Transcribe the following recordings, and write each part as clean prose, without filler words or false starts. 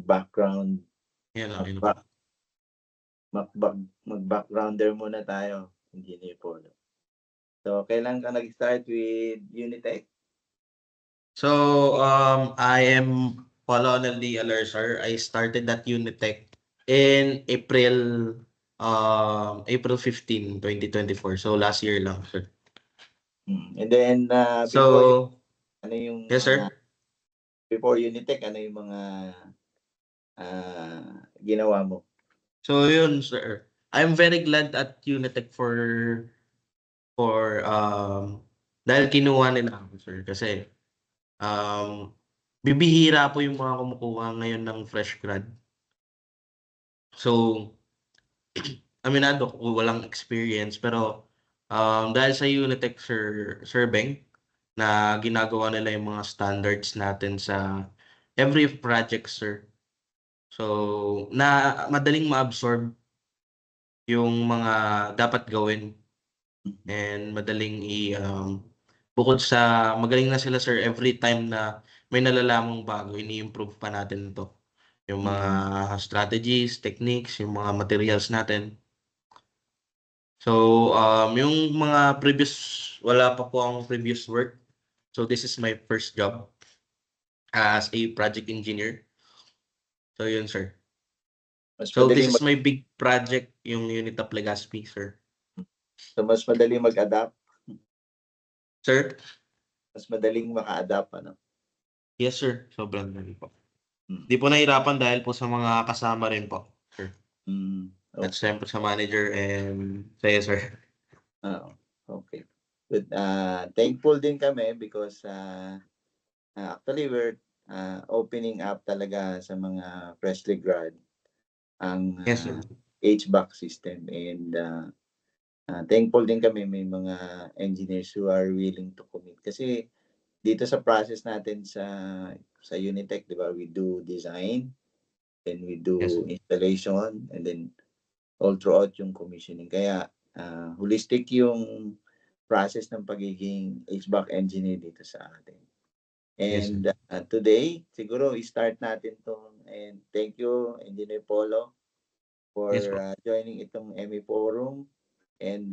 background, Yan lang, yun mag- lang. mag-backgrounder muna tayo, Engineer Polo. So, kailan ka nag-start with Unitech? So, I am Paulo Onaldi Alercer. I started at Unitech in April 15, 2024. So, last year lang, sir. And then, before, So, ano yung yes, mga, sir. before Unitech, ano yung mga ginawa mo? So, yun, sir. I'm very glad at Unitech for dahil kinuha nila ako, sir. Kasi, bibihira po yung mga kumukuha ngayon ng fresh grad. So, aminado ko walang experience pero dahil sa Unitech Sir Beng na ginagawa nila yung mga standards natin sa every project, sir. So, na madaling ma-absorb yung mga dapat gawin and madaling bukod sa magaling na sila, sir, every time na may nalalamang bago, ini-improve pa natin ito. Yung mga strategies, techniques, yung mga materials natin. So, yung mga wala pa po ang previous work. So, this is my first job as a project engineer. So, yun, sir. So, this is my big project, yung Unit of Legazpi, sir. So, mas madaling mag-adapt? Sir? Mas madaling maka-adapt, ano? Yes, sir. Sobrang dali po. Di po nahirapan dahil po sa mga kasama rin po, sir. Okay. At siyempre sa manager and sa'yo, sir. Okay. But, thankful din kami because actually we're opening up talaga sa mga freshly grad ang Yes, sir. HVAC system and thankful din kami may mga engineers who are willing to commit kasi dito sa process natin sa Unitech, di ba, we do design, then we do Yes, sir. installation, and then all throughout yung commissioning. Kaya holistic yung process ng pagiging HVAC engineer dito sa atin. And Yes, today, siguro i-start natin to. And thank you, Engineer Polo, for yes, po. joining itong ME Forum. And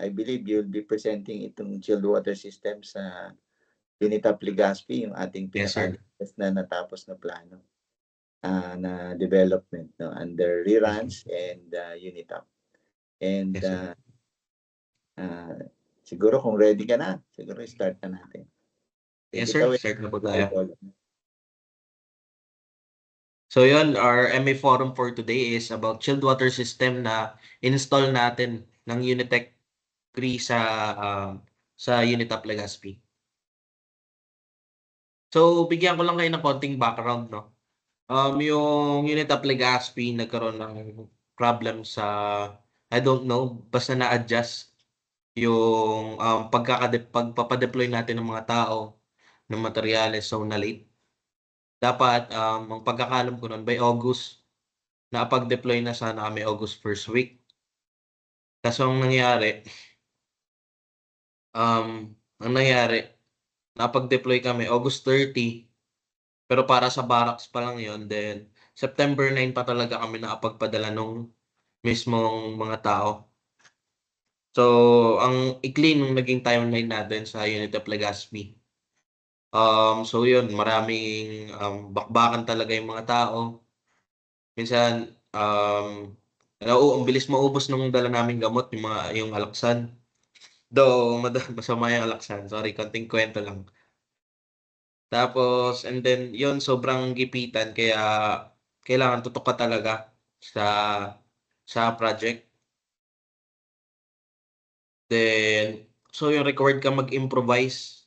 I believe you'll be presenting itong chilled water system sa Unit of Legazpi, yung ating Yes, sir. pinaka-latest na natapos na plano na development, no, under reruns and Unitap. And Yes, sir. siguro kung ready ka na, siguro start na natin. Yes, sir. Start na po tayo. Polo. So yun, our MA forum for today is about chilled water system na install natin ng Unitech 3 sa Unit of Legazpi. So bigyan ko lang kayo ng konting background, no. Yung Unit of Legazpi nagkaroon ng problem sa I don't know, basta na-adjust yung pagpapadeploy natin ng mga tao ng materyales so na late. Dapat ang pagkakalam ko noon by August nakapag-deploy na sana kami August first week. Kaso ang nangyari, nakapag-deploy kami August 30, pero para sa barracks pa lang yon. Then, September 9 pa talaga kami nakapagpadala nung mismong mga tao. So, ang ikli nung naging timeline natin sa Unit of Legazpi. So yun, maraming bakbakan talaga yung mga tao. Minsan, ang bilis maubos nung dala naming gamot, yung alaksan. Though, masama yung alaksan. Sorry, konting kwento lang. Tapos, and then, yun, sobrang gipitan. Kaya, kailangan tutok ka talaga sa project. Then, so yung required ka mag-improvise.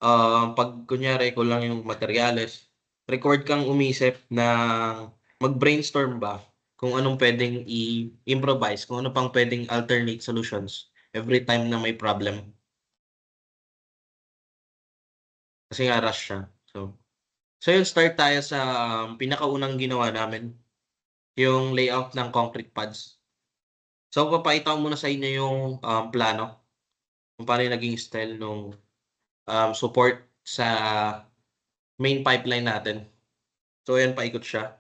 Pag, kunyari, kulang yung materyales, required kang umisip na mag-brainstorm ba kung anong pwedeng i-improvise, kung ano pang pwedeng alternate solutions every time na may problem. Kasi nga rush siya. So yun, start tayo sa pinakaunang ginawa namin, yung layout ng concrete pads. So papakita ko muna sa inyo yung plano, kung paano yung naging style nung support sa main pipeline natin. So ayan, paikot siya.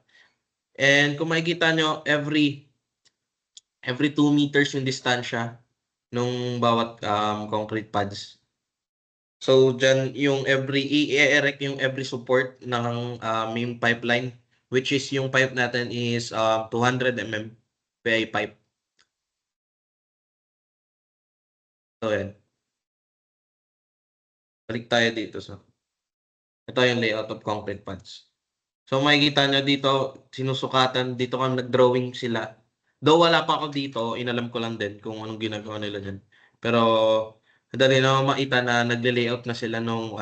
And kung makikita nyo, every 2 meters yung distansya nung bawat concrete pads. So, dyan yung i-erect yung every support ng main pipeline, which is yung pipe natin is 200 mm PI pipe. So, yan. Balik tayo dito. So, ito yung layout of concrete pads. So, makikita nyo dito, sinusukatan. Dito kung nag-drawing sila. Though wala pa ako dito, inalam ko lang din kung anong ginagawa nila dyan. Pero, madali na makita na nagle-layout na sila nung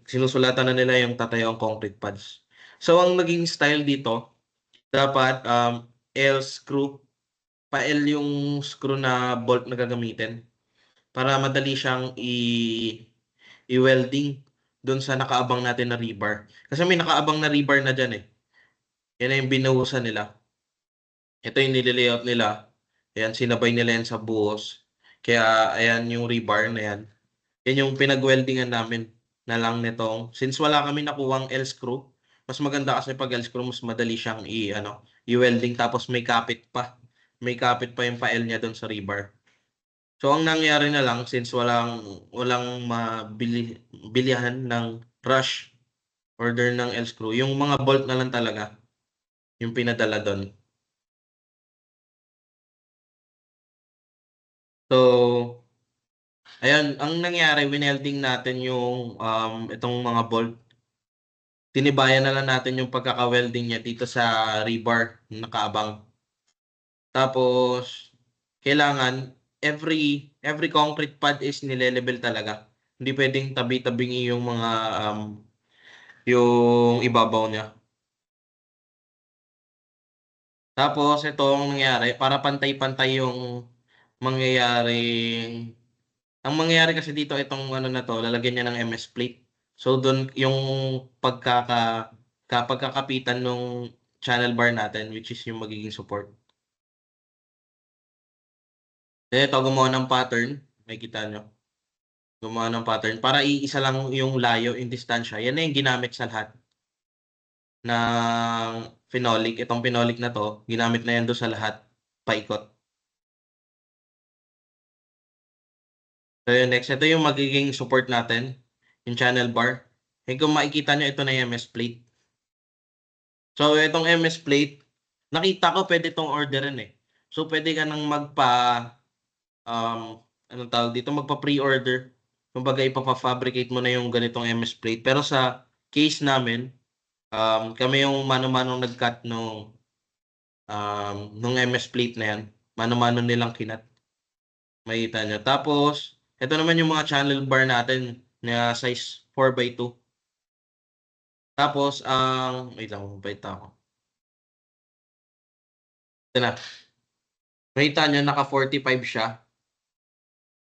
sinusulatan na nila yung tatayong concrete pads. So, ang naging style dito, dapat L screw, pa-L yung screw na bolt na gagamitin para madali siyang i-welding doon sa nakaabang natin na rebar. Kasi may nakaabang na rebar na dyan eh. Yan na yung binuhusan nila. Ito yung nililayout nila. Ayan, sinabay nila yan sa buhos. Kaya, ayan yung rebar na yan. Yan yung pinag-weldingan namin na lang nitong. Since wala kami nakuhang L-screw, mas maganda kasi pag L-screw, mas madali siyang i-welding. Tapos may kapit pa. May kapit pa yung pa-L niya doon sa rebar. So, ang nangyari na lang, since walang bilihan ng rush order ng L-screw, yung mga bolt na lang talaga yung pinadala doon. So, ayan, ang nangyari, winelding natin yung itong mga bolt. Tinibayan na lang natin yung pagkaka-welding niya dito sa rebar na nakaabang. Tapos, kailangan every concrete pad is nile-level talaga. Hindi pwedeng tabi-tabingi yung mga yung ibabaw niya. Tapos, ito ang nangyari, para pantay-pantay yung mangyayaring ang mangyayari kasi dito, itong ano na to, lalagyan niya ng MS plate. So, doon yung pagkakapitan ng channel bar natin, which is yung magiging support. Then ito, gumawa ng pattern. Makikita nyo. Gumawa ng pattern. Para iisa lang yung layo, yung distansya. Yan na yung ginamit sa lahat ng phenolic. Itong phenolic na to, ginamit na yan doon sa lahat. Paikot. So, yun, next. Ito yung magiging support natin. Yung channel bar. And kung makikita nyo, ito na yung MS plate. So, itong MS plate, nakita ko pwede itong orderin eh. So, pwede ka nang anong tawag dito, magpa-pre-order. Kumbaga, ipapa-fabricate mo na yung ganitong MS plate. Pero sa case namin, kami yung mano-mano nag-cut nung MS plate na yan. Mano-mano nilang kinat. Makita nyo. Tapos, ito naman yung mga channel bar natin na size 4x2. Tapos, wait lang, mabait ako. Ito na. Makita nyo, naka 45 siya.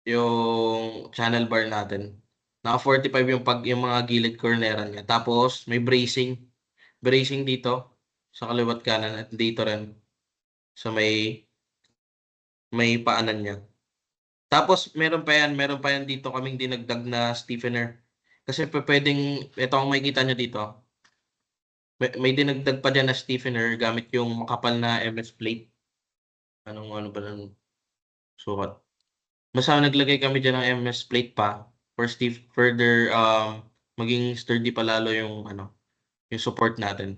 Yung channel bar natin. Naka 45 yung mga gilid corneran niya. Tapos, may bracing. Bracing dito. Sa kaliwat kanan at dito rin. So, may paanan niya. Tapos, meron pa yan dito kaming dinagdag na stiffener. Kasi pwedeng, ito ang makikita nyo dito. May dinagdag pa dyan na stiffener gamit yung makapal na MS plate. Ano ba ng sukat? Basta naglagay kami dyan ng MS plate pa for further maging sturdy pa lalo yung yung support natin.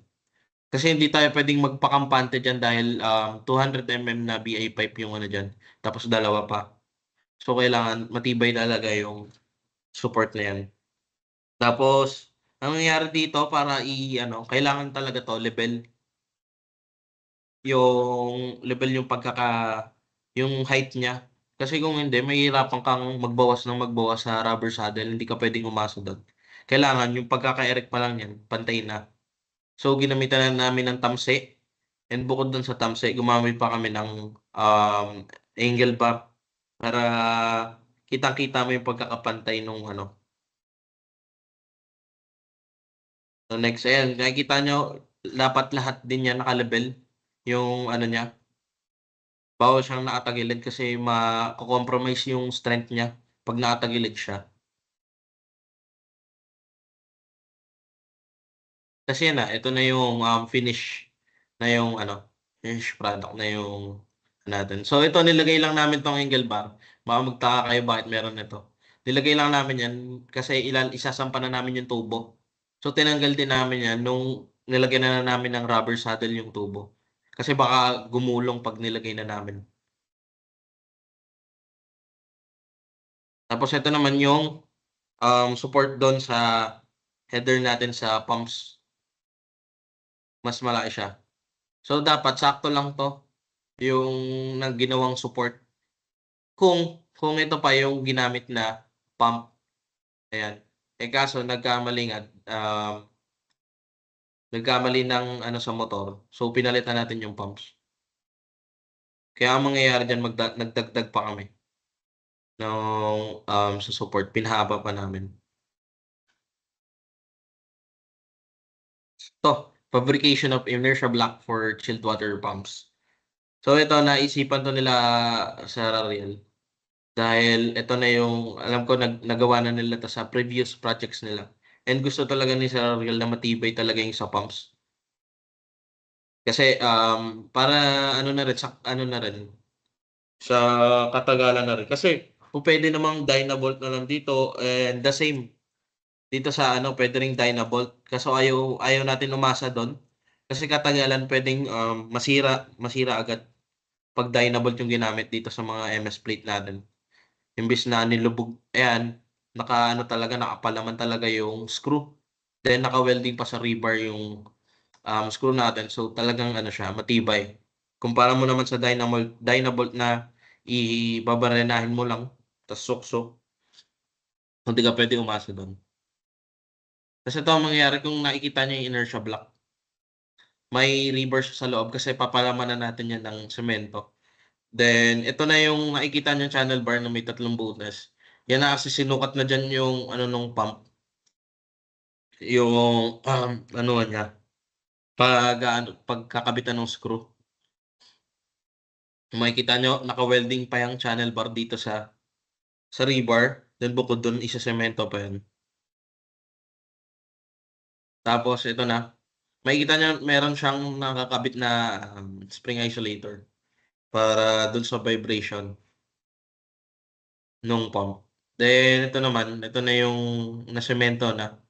Kasi hindi tayo pwedeng magpakampante dyan dahil 200 mm na BA pipe yung dyan. Tapos dalawa pa. So kailangan matibay talaga yung support na yan. Tapos ang nangyayari dito para kailangan talaga to level yung yung height niya. Kasi kung hindi, mahihirapan kang magbawas sa rubber saddle, hindi ka pwedeng umasa doon. Kailangan yung pagkaka-erect pa lang yan, pantay na. So, ginamitan na namin ng tamse. And bukod doon sa tamse, gumamit pa kami ng angle bar para kitang-kita mo yung pagkakapantay nung So, next, ayan, nakikita nyo, dapat lahat din yan nakalabel. Yung niya, bawal siyang nakatagilid kasi ma-compromise yung strength niya pag nakatagilid siya. Kasi yan ito na yung finish. na yung ano, finished product na yung natin. So ito nilagay lang namin tong angle bar. Baka magtaka kayo bakit meron nito. Nilagay lang namin yan kasi isasampa na namin yung tubo. So tinanggal din namin yan nung nilagay na namin ng rubber saddle yung tubo. Kasi baka gumulong pag nilagay na namin. Tapos ito naman yung support doon sa header natin sa pumps. Mas malaki siya. So dapat sakto lang to yung ginawang support. Kung ito pa yung ginamit na pump. Ayan. Kaso nagkamali nga nagkamali ng ano sa motor. So pinalitan natin yung pumps. Kaya ang mangyayari diyan nagdagdag pa kami ng sa support, pinahaba pa namin. To, fabrication of inertia block for chilled water pumps. So ito naisipan to nila sa Rariel. Dahil ito na yung alam ko nagawa na nila to sa previous projects nila. And gusto talaga ni Sir Rariel na matibay talaga yung sa pumps. Kasi para ano na rin sa katagalan na rin. Kasi kung pwede namang Dynabolt na lang dito and the same dito sa ano pwede ring Dynabolt. Kaso ayaw natin umasa doon. Kasi katagalan pwedeng masira agad pag Dynabolt yung ginamit dito sa mga MS plate natin. Imbis na nilubog, ayan, nakapalaman talaga yung screw. Then naka-welding pa sa rebar yung screw natin. So talagang ano siya, matibay. Kumpara mo naman sa Dynabolt na ibabarenahin mo lang, tas suksok. Hindi ka pwede umasa doon. Kasi ito ang mangyayari kung nakikita niyo yung inertia block. May rebar siya sa loob kasi papalaman na natin yan ng semento. Then, ito na yung nakikita niyo channel bar na may 3 butas. Yan na kasi sinukat na dyan yung ano nung pump. Yung ano niya. Pagkakabitan ng screw. Makikita nyo, naka-welding pa yung channel bar dito sa rebar. Then bukod dun, isa-semento pa yan. Tapos, ito na. Makikita nyo, meron siyang nakakabit na spring isolator para dun sa vibration nung pump. Then, ito naman, ito na yung nasemento na.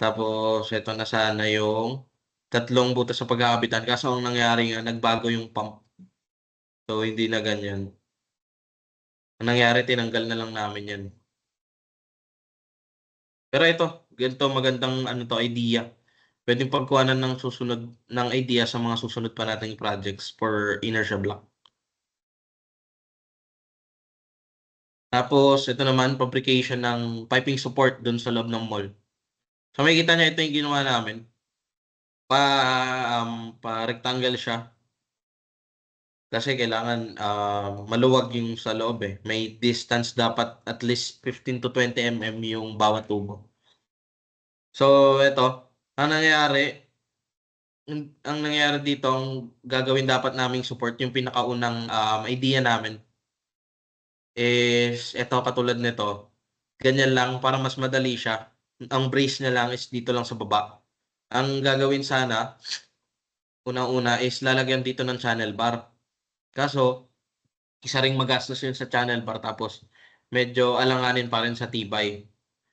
Tapos, ito na sana yung 3 butas sa pagkakabitan. Kaso, ang nangyari nga, nagbago yung pump. So, hindi na ganyan. Ang nangyari, tinanggal na lang namin yan. Pero ito, ganito magandang ano to idea. Pwedeng pagkuhanan ng susunod ng idea sa mga susunod pa nating projects for inertia block. Tapos ito naman fabrication ng piping support doon sa loob ng mall. So makikita niyo ito yung ginawa namin. Pa rectangle siya. Kasi kailangan maluwag yung sa loob eh. May distance dapat at least 15 to 20 mm yung bawat tubo. So ito, ang nangyayari dito, ang gagawin dapat naming support, yung pinakaunang idea namin is ito katulad nito. Ganyan lang, para mas madali siya. Ang brace niya lang is dito lang sa baba. Ang gagawin sana, unang-una is lalagyan dito ng channel bar. Kaso, isa ring magastos yun sa channel bar tapos medyo alanganin pa rin sa tibay.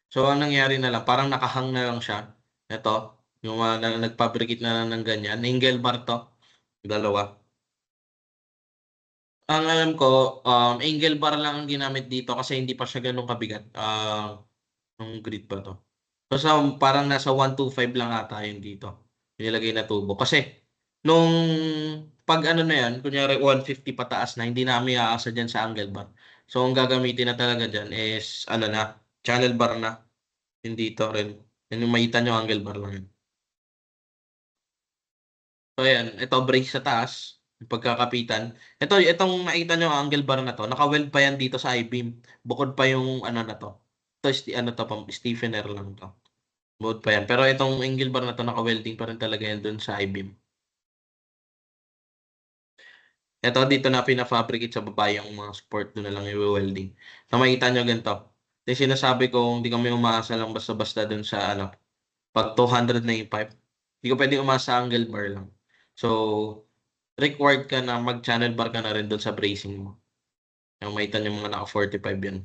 So, ang nangyari na lang, parang nakahang na lang siya. Ito, yung mga nagpabricate na lang ng ganyan. Angle bar to, dalawa. Ang alam ko, angle bar lang ang ginamit dito kasi hindi pa siya ganun kabigat. Ang grid ba to? Basta parang nasa 125 lang ata yun dito. Nilagay na tubo. Kasi, nung pag ano na yan, kunyari 150 pataas na, hindi namin aasa dyan sa angle bar. So, ang gagamitin na talaga dyan is, ano na, channel bar na. Hindi dito rin. Yan yung makita nyo, angle bar lang yun. So, ayan. Ito, brake sa taas. Yung pagkakapitan. Itong nakita nyo, angle bar na to, naka-weld pa yan dito sa I-beam. Bukod pa yung ano na to. Ito, ano to, stiffener lang to. Bukod pa yan. Pero itong angle bar na to, naka-welding pa rin talaga yan dun sa I-beam. Ito, dito na pina-fabricate sa baba yung mga support doon na lang i-welding. So, makita nyo ganito. Yung sinasabi ko, hindi kami umaasa lang basta-basta dun sa ano, pag 200 na yung pipe. Hindi ko pwedeng umasa angle bar lang. So, required ka na mag-channel bar ka na rin doon sa bracing mo. Yung makita niyo mga naka 45 yan.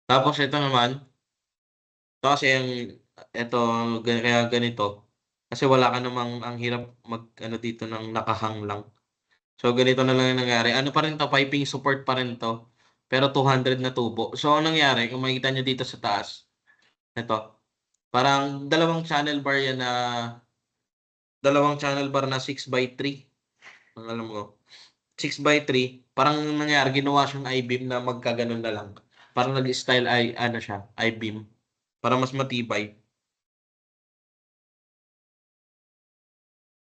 Tapos ito naman, ito kasi ito, kaya ganito. Kasi wala ka namang, ang hirap mag, ano dito ng nakahang lang. So, ganito na lang yung nangyari. Ano pa rin to, piping support pa rin to. Pero 200 na tubo. So, ang nangyari, kung makikita nyo dito sa taas, ito, parang dalawang channel bar na 6x3. Ang alam mo, 6x3, parang nangyari, ginawa siyang I-beam na magkaganon na lang. Parang nag-style ano siya, I-beam. Para mas matibay.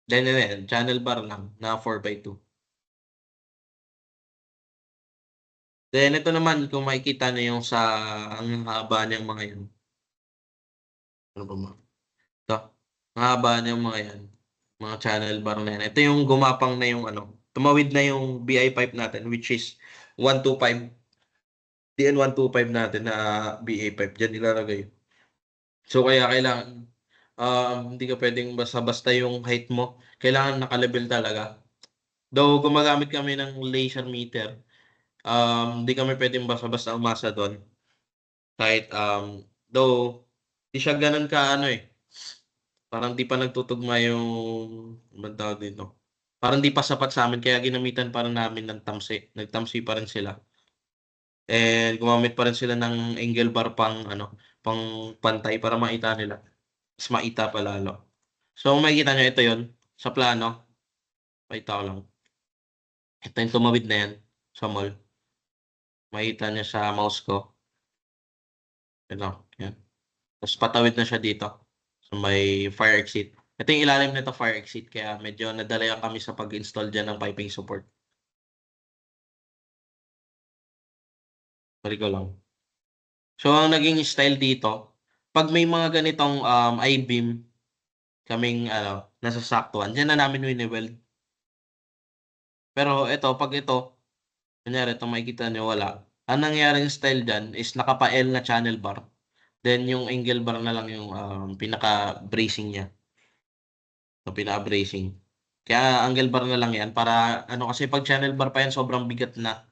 Then, channel bar lang na 4x2. Then, ito naman, kung makikita nyo yung ang haba niyang mga yan. Ano ba mga? Ito. Ang haba niyang mga yan. Mga channel bar na yan. Ito yung gumapang na yung ano. Tumawid na yung BI pipe natin, which is 125. DN125 natin na BA pipe. Diyan ilalagay. So, kaya kailangan, hindi ka pwedeng basta-basta yung height mo. Kailangan naka-level talaga. Though gumagamit kami ng laser meter, hindi kami pwedeng basta-basta umasa doon. Kahit, though, di siya ganun ka, ano eh, parang di pa nagtutugma yung, anong tawag dito? Parang di pa sapat sa amin, kaya ginamitan pa rin namin ng tamsi. Nagtamsi pa rin sila. And gumamit pa rin sila ng angle bar pang pantay para makita nila. Mas makita pa lalo. So, kung makikita nyo, ito yon sa plano. Pakita ko lang. Ito yung tumawid na yan sa mall. Makita nyo sa mouse ko. Ito, yan. Tapos patawid na siya dito. So, may fire exit. Ito yung ilalim nito, fire exit. Kaya medyo nadalayan kami sa pag-install dyan ng piping support. Sorry ko lang. So, ang naging style dito, pag may mga ganitong I-beam, kaming nasasaktuhan, dyan na namin wini-weld. Pero pag ito, kunyari ito makikita nyo, wala. Ang nangyaring style dyan is nakapa-L na channel bar. Then yung angle bar na lang yung pinaka-bracing niya. So, pinaka-bracing. Kaya angle bar na lang yan para kasi pag channel bar pa yan, sobrang bigat na.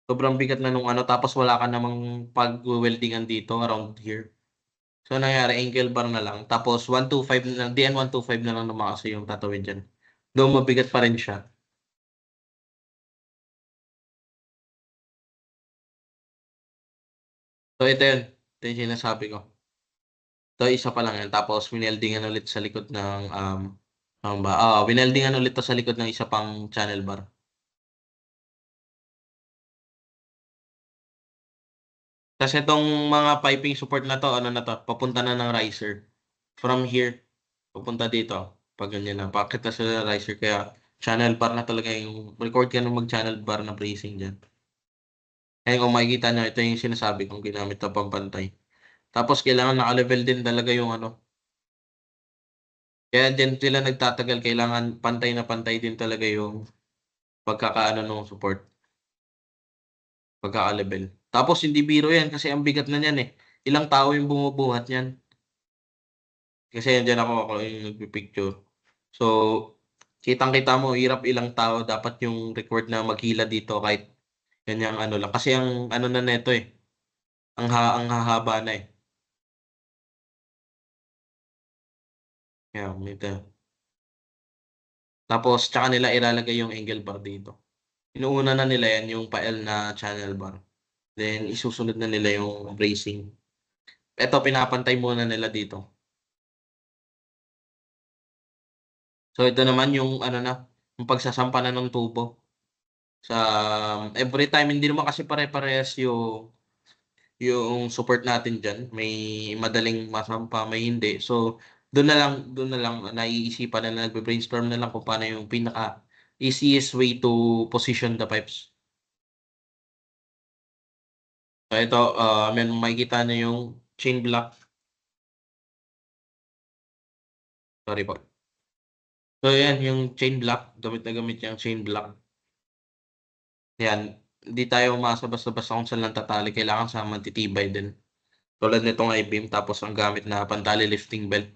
Sobrang bigat na nung tapos wala ka namang pag-weldingan dito around here. So, nangyari, angle bar na lang. Tapos, 125 na lang, DN125 na lang naman kasi yung tatawid dyan. Though mabigat pa rin siya. So, ito yun. Ito yung sinasabi ko. Ito, isa pa lang yan. Tapos, wineldingan ulit sa likod ng, wineldingan ulit to sa likod ng isa pang channel bar. Kasi itong mga piping support na to, papunta na ng riser. From here, papunta dito. Pag ganyan na, pakita sa riser. Kaya, channel bar na talaga yung, record ka na mag-channel bar na bracing dyan. Kaya kung makikita nyo, ito yung sinasabi kong ginamit na pampantay. Tapos, kailangan naka-level din talaga yung Kaya din sila nagtatagal, kailangan pantay na pantay din talaga yung pagkakaano ng support, pagkaka-level. Tapos hindi biro yan kasi ang bigat na niyan eh. Ilang tao yung bumubuhat niyan. Kasi yan ako yung nagpipicture. So, kitang-kita mo, hirap ilang tao dapat yung record na maghila dito kahit ganyang lang. Kasi ang na neto eh, ang hahaba na eh. Kaya, tapos, tsaka nila ilalagay yung angle bar dito. Inuuna na nila yan yung pa-L na channel bar. Then, isusunod na nila yung bracing. Ito, pinapantay muna nila dito. So, ito naman yung yung pagsasampa na ng tubo. Sa every time, hindi naman kasi pare-parehas yung support natin dyan. May madaling masampa, may hindi. So, doon na lang naiisipan na nagbe-brainstorm na lang kung paano yung pinaka easiest way to position the pipes. So, ito, may makikita na yung chain block. Sorry po. So, yan, yung chain block. Gamit na gamit yung chain block. Yan. Hindi tayo umasa basta-basta kung saan lang tatali. Kailangan sa matitibay din. Tulad nitong I-beam. Tapos, ang gamit na pantali lifting belt.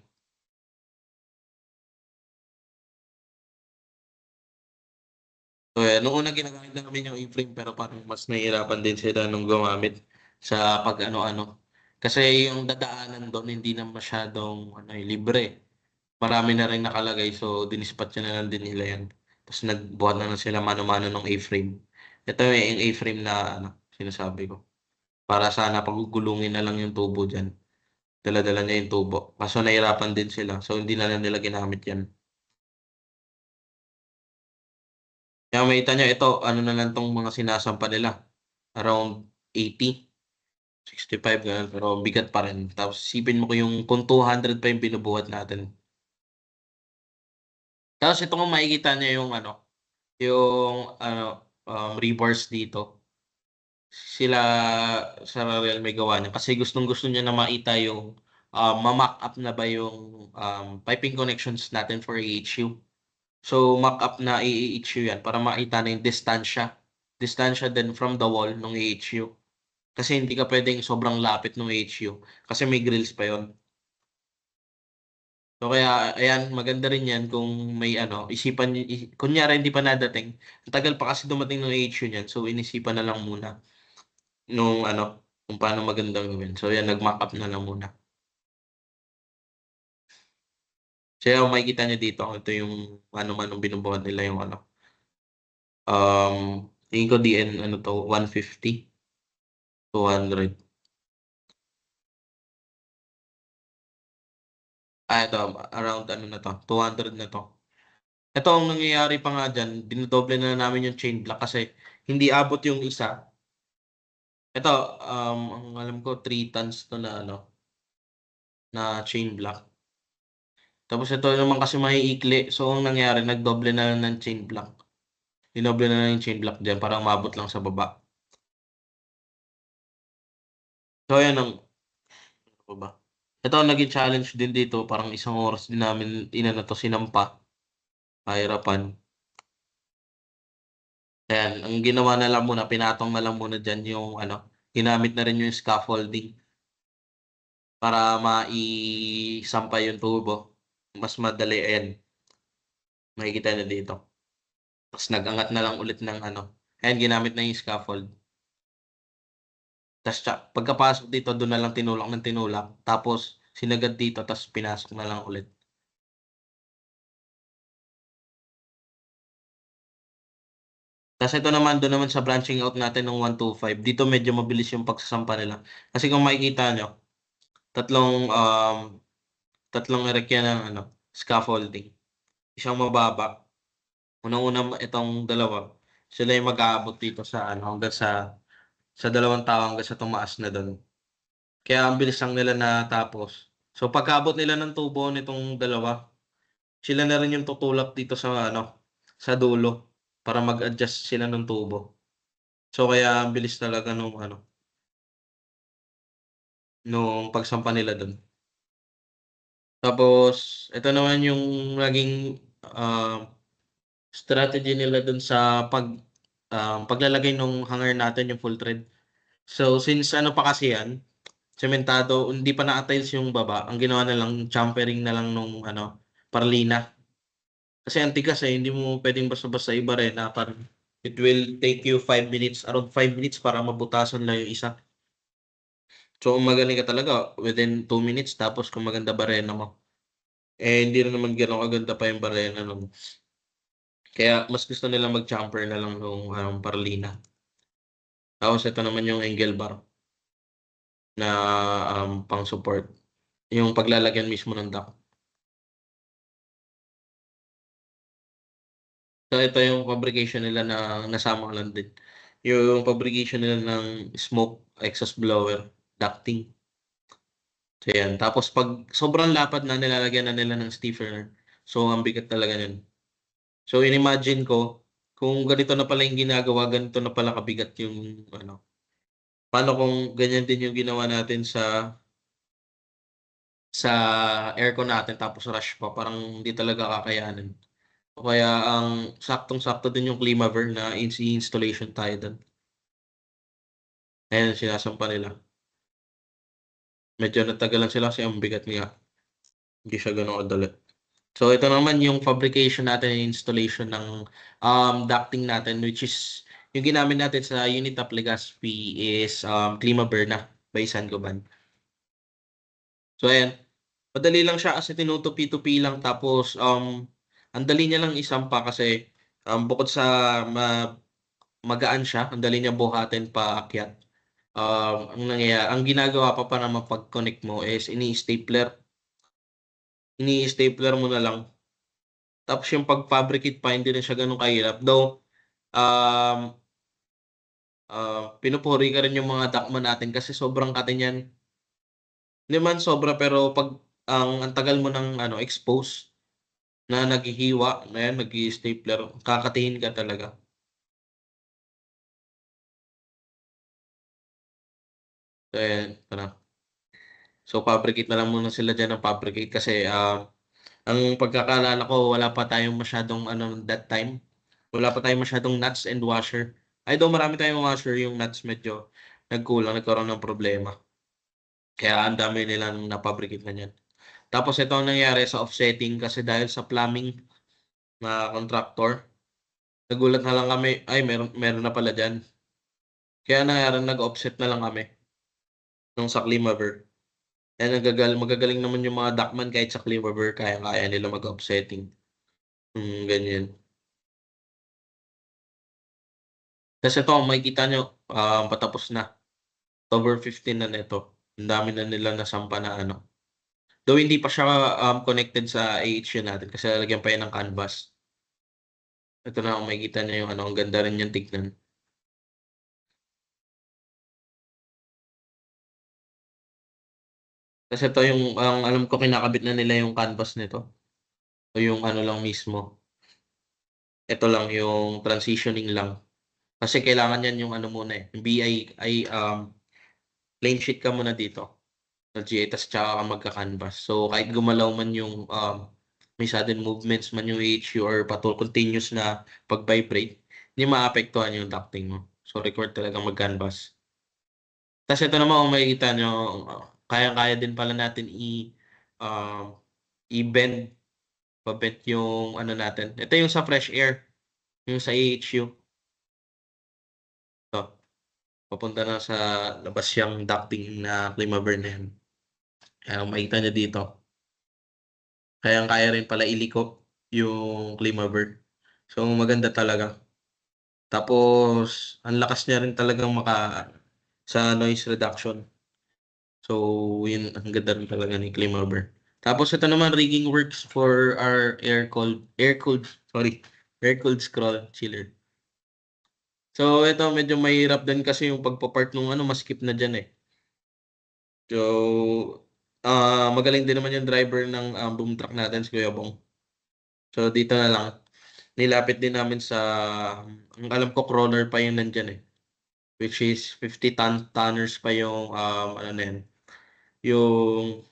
So, nung una ginagamit namin yung A-frame pero parang mas nahihirapan din sila nung gumamit sa pag ano-ano. Kasi yung dadaanan doon hindi na masyadong libre. Marami na rin nakalagay so dinispat na lang din nila yan. Tapos nagbuhat na lang sila mano-mano ng A-frame. Ito yung A-frame na sinasabi ko. Para sana pagugulungin na lang yung tubo dyan. Dala-dala niya yung tubo. Kaso nahirapan din sila. So hindi na lang nila ginamit yan. Kaya makita nyo, ito, ano na lang tong mga sinasampa nila. Around 80, 65, ganun. Pero bigat pa rin. Tapos isipin mo ko yung kung 200 pa yung binubuhat natin. Tapos ito kung makikita nyo yung rebars dito. Sila sa Real may gawa niya. Kasi gustong-gusto niya na makita yung ma-mock up na ba yung piping connections natin for AHU. So, mock up na AHU yan para makita na yung distansya. Distansya din from the wall ng AHU. Kasi hindi ka pwedeng sobrang lapit ng AHU. Kasi may grills pa yon. So, kaya, ayan, maganda rin yan kung may isipan, kunyari hindi pa nadating. Ang tagal pa kasi dumating ng AHU niyan. So, inisipan na lang muna nung kung paano magandang gawin. So, yan, nag-mock up na lang muna. So, yan, makikita nyo dito, ito yung ano-manong binubuhat nila yung tingin ko DN, 150, 200. Ito, around na to, 200 na to. Ito, ang nangyayari pa nga dyan, dinodoble na namin yung chain block kasi hindi abot yung isa. Ito, ang alam ko, 3 tons to na chain block. Tapos ito naman kasi maiikli. So, ang nangyari, nagdoble na lang ng chain block. Dinoble na lang yung chain block dyan para umabot lang sa baba. So, ayan ano ba? Ito, naging challenge din dito. Parang isang oras din namin to sinampa. Kahirapan. Ayan, ang ginawa na lang muna, pinatong na lang muna dyan yung ginamit na rin yung scaffolding para maisampay yung tubo. Mas madali, ayan, makikita na dito. Tapos nag-angat na lang ulit ng ayan, ginamit na yung scaffold. Tapos pagkapasok dito, doon na lang tinulak ng tinulak. Tapos sinagad dito, tapos pinasok na lang ulit. Tapos ito naman, doon naman sa branching out natin ng 125. Dito medyo mabilis yung pagsasampa nila. Kasi kung makikita nyo, tatlong um, tatlong erek yan ng scaffolding. Isang mababa. Unang-una itong dalawa. Sila yung mag-aabot dito sa hanggang sa dalawang tao hanggang sa tumaas na doon. Kaya ang bilis lang nila natapos. So pagkaabot nila ng tubo nitong dalawa, sila na rin yung tutulak dito sa sa dulo para mag-adjust sila ng tubo. So kaya ang bilis talaga nung pagsampa nila doon. Tapos ito naman yung naging strategy nila doon sa paglalagay ng hanger natin yung full thread. So since pa kasi yan, sementado, hindi pa na-tiles yung baba, ang ginawa na lang champering na lang nung parlina. Kasi ang tigas hindi mo pwedeng basta-basta ibarena parang it will take you 5 minutes, around 5 minutes para mabutasan lang yung isa. So kung magaling ka talaga, within 2 minutes, tapos kung maganda barena mo. Hindi rin naman gano'ng kaganda pa yung barena nun. Kaya mas gusto nila mag-champer na lang nung parlina. Tapos ito naman yung angle bar na pang-support. Yung paglalagyan mismo ng dock. So ito yung fabrication nila na nasama ko lang din. Yung fabrication nila ng smoke exhaust blower ducting. So yan. Tapos pag sobrang lapad na nilalagyan na nila ng stiffener. So ang bigat talaga yun. So in-imagine ko kung ganito na pala yung ginagawa, ganito na pala kabigat yung paano kung ganyan din yung ginawa natin sa aircon natin tapos rush pa, parang hindi talaga kakayanin. Kaya ang saktong-sakto din yung Climaver na installation tayo doon. Ayan, sinasampa nila. Medyo natagalan sila kasi ang bigat niya. Hindi siya ganun kadali. So ito naman yung fabrication natin and installation ng ducting natin, which is yung ginamit natin sa Unitap Legazpi is Climaverna by Sangoban. So ayan, madali lang siya kasi tinutupi-tupi lang tapos ang dali niya lang isampa kasi bukod sa magaan siya, ang dali niya buhatin paakyat. Ang ginagawa pa para mapag-connect mo is ini-stapler mo na lang. Tapos yung pag-fabricate pa hindi na siya gano'n kahirap. Though, um, pinupuri ka rin yung mga dakman natin kasi sobrang kate niyan. Hindi man sobra pero 'pag ang tagal mo ng ano, expose na naghihiwa, ayan, nag-i-stapler, kakatihin ka talaga. So ayan, ito na. So fabricate na lang muna sila diyan ng fabricate kasi, ang pagkakaalala ko wala pa tayong masyadong ano that time, wala pa tayong masyadong nuts and washer. Ay though marami tayong washer, yung nuts medyo nagkulang, nagkaroon ng problema. Kaya ang dami nilang na-fabricate na niyan. Tapos ito ang nangyari sa offsetting kasi dahil sa plumbing na contractor, nagulat na lang kami, ay meron na pala diyan. Kaya nangyari nag-offset na lang kami nung sa Climaver. Kaya magagaling naman yung mga dockman kahit sa Climaver, kayang-kaya nila mag-offsetting. Ganyan. Tas ito kung makikita niyo, patapos na. October 15 na nito. Ang dami na nila nasampa na ano. Though hindi pa siya connected sa AHU natin kasi lalagyan pa yan ng canvas. Ito na kung makikita niyo yung ano, ang ganda rin niyang tignan. Kasi ito yung ang alam ko kinakabit na nila yung canvas nito o yung ano lang mismo. Ito lang yung transitioning lang. Kasi kailangan yan yung ano muna eh. Yung BI ay plain sheet ka muna dito na GA tas tsaka ka magka-canvas. So kahit gumalaw man yung may sudden movements man yung HU or continuous na pag-vibrate, hindi maapektuhan yung ducting mo. So required talagang mag-canvas. Tas ito naman kung makikita nyo, kayang-kaya din pala natin um, i-bend, pa-bend yung ano natin. Ito yung sa fresh air, yung sa AHU. Ito, papunta na sa labas yung ducting na Climaver na yan. Kaya kung makikita nyo dito, kayang-kaya rin pala iliko yung Climaver. So maganda talaga. Tapos, ang lakas niya rin talagang sa noise reduction. So, yun, ang ganda rin talaga ni Climaver. Tapos ito naman rigging works for our air-cooled scroll chiller. So ito medyo mahirap din kasi yung pagpa-part nung ano maskip na diyan eh. So magaling din naman yung driver ng boom truck natin si Kuya Bong. So dito na lang nilapit din namin sa ang alam ko crawler pa yung nandiyan eh. Which is 50 tonners pa yung ano na yan. Yung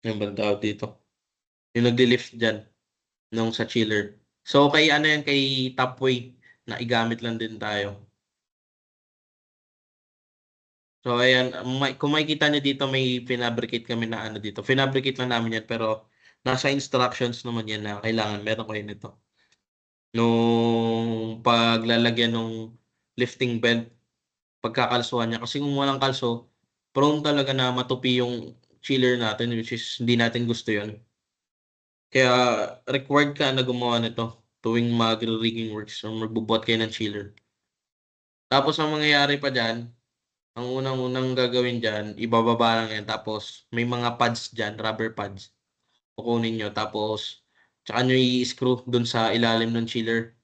yung bang tawag dito. Yung nagli-lift diyan nung sa chiller. So kay ano yan kay Topway na igamit lang din tayo. So ayan, kung makikita niyo dito may pinabricate kami na ano dito. Pinabricate lang namin yan pero nasa instructions naman yan na kailangan meron kayo nito. Nung paglalagyan ng lifting belt, pagkakalsuhan niya. Kasi kung walang kalso, prone talaga na matupi yung chiller natin which is hindi natin gusto yun. Kaya required ka na gumawa nito tuwing mag-rigging works or magbubuhat kayo ng chiller. Tapos ang mangyayari pa dyan, ang unang-unang gagawin diyan, ibababa lang 'yan tapos may mga pads diyan, rubber pads. Kukunin niyo tapos tsaka niyo i-screw dun sa ilalim ng chiller.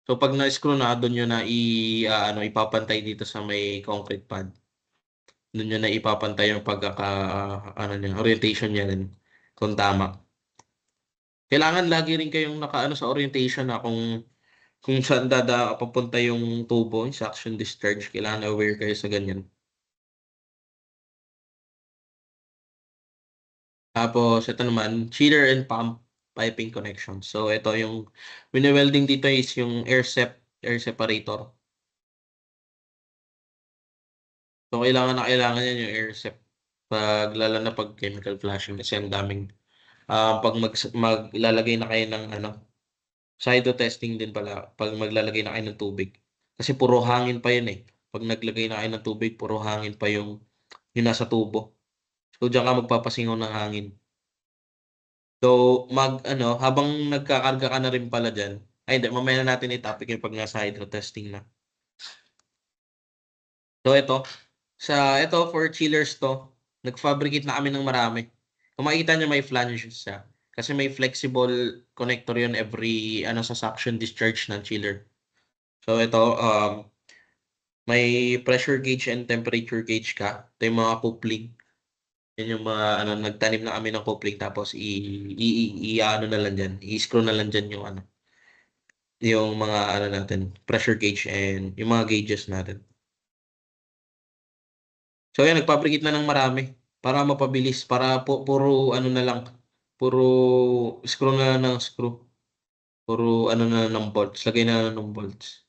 So 'pag na-screw na, dun niyo na ano, ipapantay dito sa may concrete pad. Dun niyo na ipapantay yung ano niya, orientation niya rin kung tama. Kailangan lagi rin kayong nakaano sa orientation na kung saan papunta yung tubo, yung suction discharge, kailangan aware kayo sa ganyan. Tapos ito naman, chiller and pump piping connection. So ito yung wini-welding dito is yung air separator. So kailangan na kailangan yan yung air sep lalo na pag chemical flashing kasi ang daming Pag maglalagay na kayo ng ano, sa hydro testing din pala, pag maglalagay na kayo ng tubig. Kasi puro hangin pa yun eh. Pag naglagay na kayo ng tubig, puro hangin pa yung nasa tubo. So, diyan ka magpapasingaw ng hangin. So, ano, habang nagkakarga ka na rin pala dyan, ay hindi, mamaya na natin i-topic yung pag nasa hydro testing na. So, ito for chillers to, nag-fabricate na kami ng marami. Kung makikita nyo may flange siya. Kasi may flexible connector yun every ano sa suction discharge ng chiller. So, may pressure gauge and temperature gauge ka. Ito yung mga coupling. Yan yung mga ano, nagtanim na kami ng coupling tapos ano na lang dyan, i-screw na lang dyan yung mga ano natin, pressure gauge and yung mga gauges natin. So yan, nagpabrigate na ng marami para mapabilis, para puro ano na lang, puro screw na lang ng screw. Puro ano na lang ng bolts, lagay na lang ng bolts.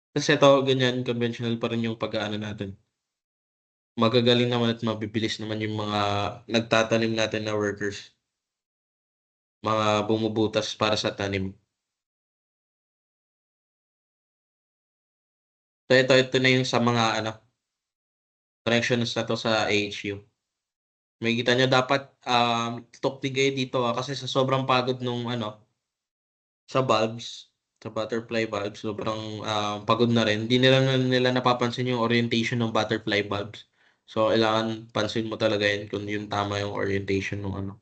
Kasi ito, ganyan, conventional pa rin yung pag-ano natin. Magagaling naman at mabibilis naman yung mga nagtatanim natin na workers. Mga bumubutas para sa tanim. So ito na yung sa mga ano, connections na to sa AHU. May kita nyo dapat tuktig kayo dito kasi sa sobrang pagod nung ano, sa valves, sa butterfly valves, sobrang pagod na rin. Hindi nila napapansin yung orientation ng butterfly valves. So, kailangan pansin mo talaga yun kung yung tama yung orientation ng ano.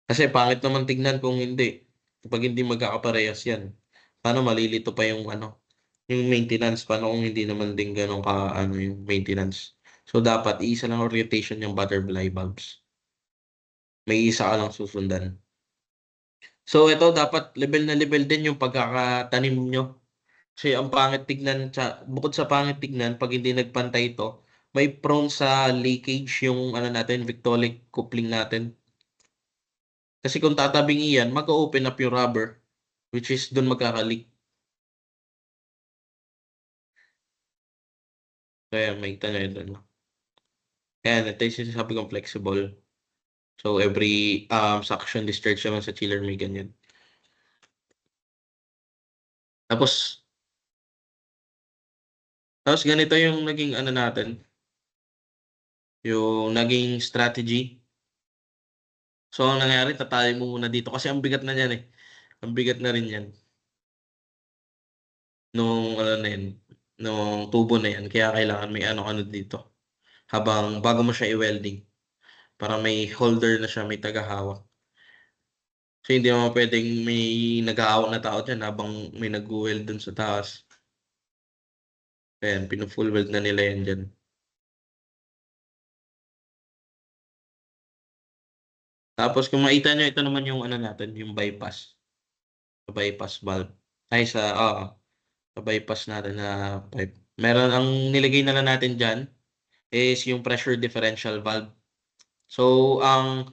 Kasi pangit naman tignan kung hindi. Kapag hindi magkakaparehas yan. Paano malilito pa yung ano, yung maintenance, paano kung hindi naman din ganun ka ano yung maintenance. So dapat isa lang orientation yung butterfly bulbs. May isa ka lang susundan. So ito dapat level na level din yung pagkakatanim nyo. Kasi ang pangit tignan, bukod sa pangit tignan, pag hindi nagpantay ito, may prone sa leakage yung ano natin, Victolic coupling natin. Kasi kung tatabing iyan, mag-open up yung rubber, which is dun magkakalik. Kaya may tanay doon. Kaya ito yung sinasabi kong flexible. So every suction discharge naman sa chiller may ganyan. Tapos ganito yung naging ano natin, yung naging strategy. So ang nangyari, tatali mo muna dito kasi ang bigat na yan eh. Ang bigat na rin yan. Nung ano na yan, nung tubo na yan. Kaya kailangan may ano dito. Bago mo siya i-welding. Para may holder na siya, may tagahawak. Kasi hindi naman pwedeng may nag-aawak na tao dyan habang may nag-weld dun sa taas. Ayan, pinu-full weld na nila yan dyan. Tapos kung makita nyo, ito naman yung ano natin, yung bypass. Bypass valve. Ay, sa bypass natin na pipe. Meron, ang nilagay na lang natin dyan is yung pressure differential valve. So, ang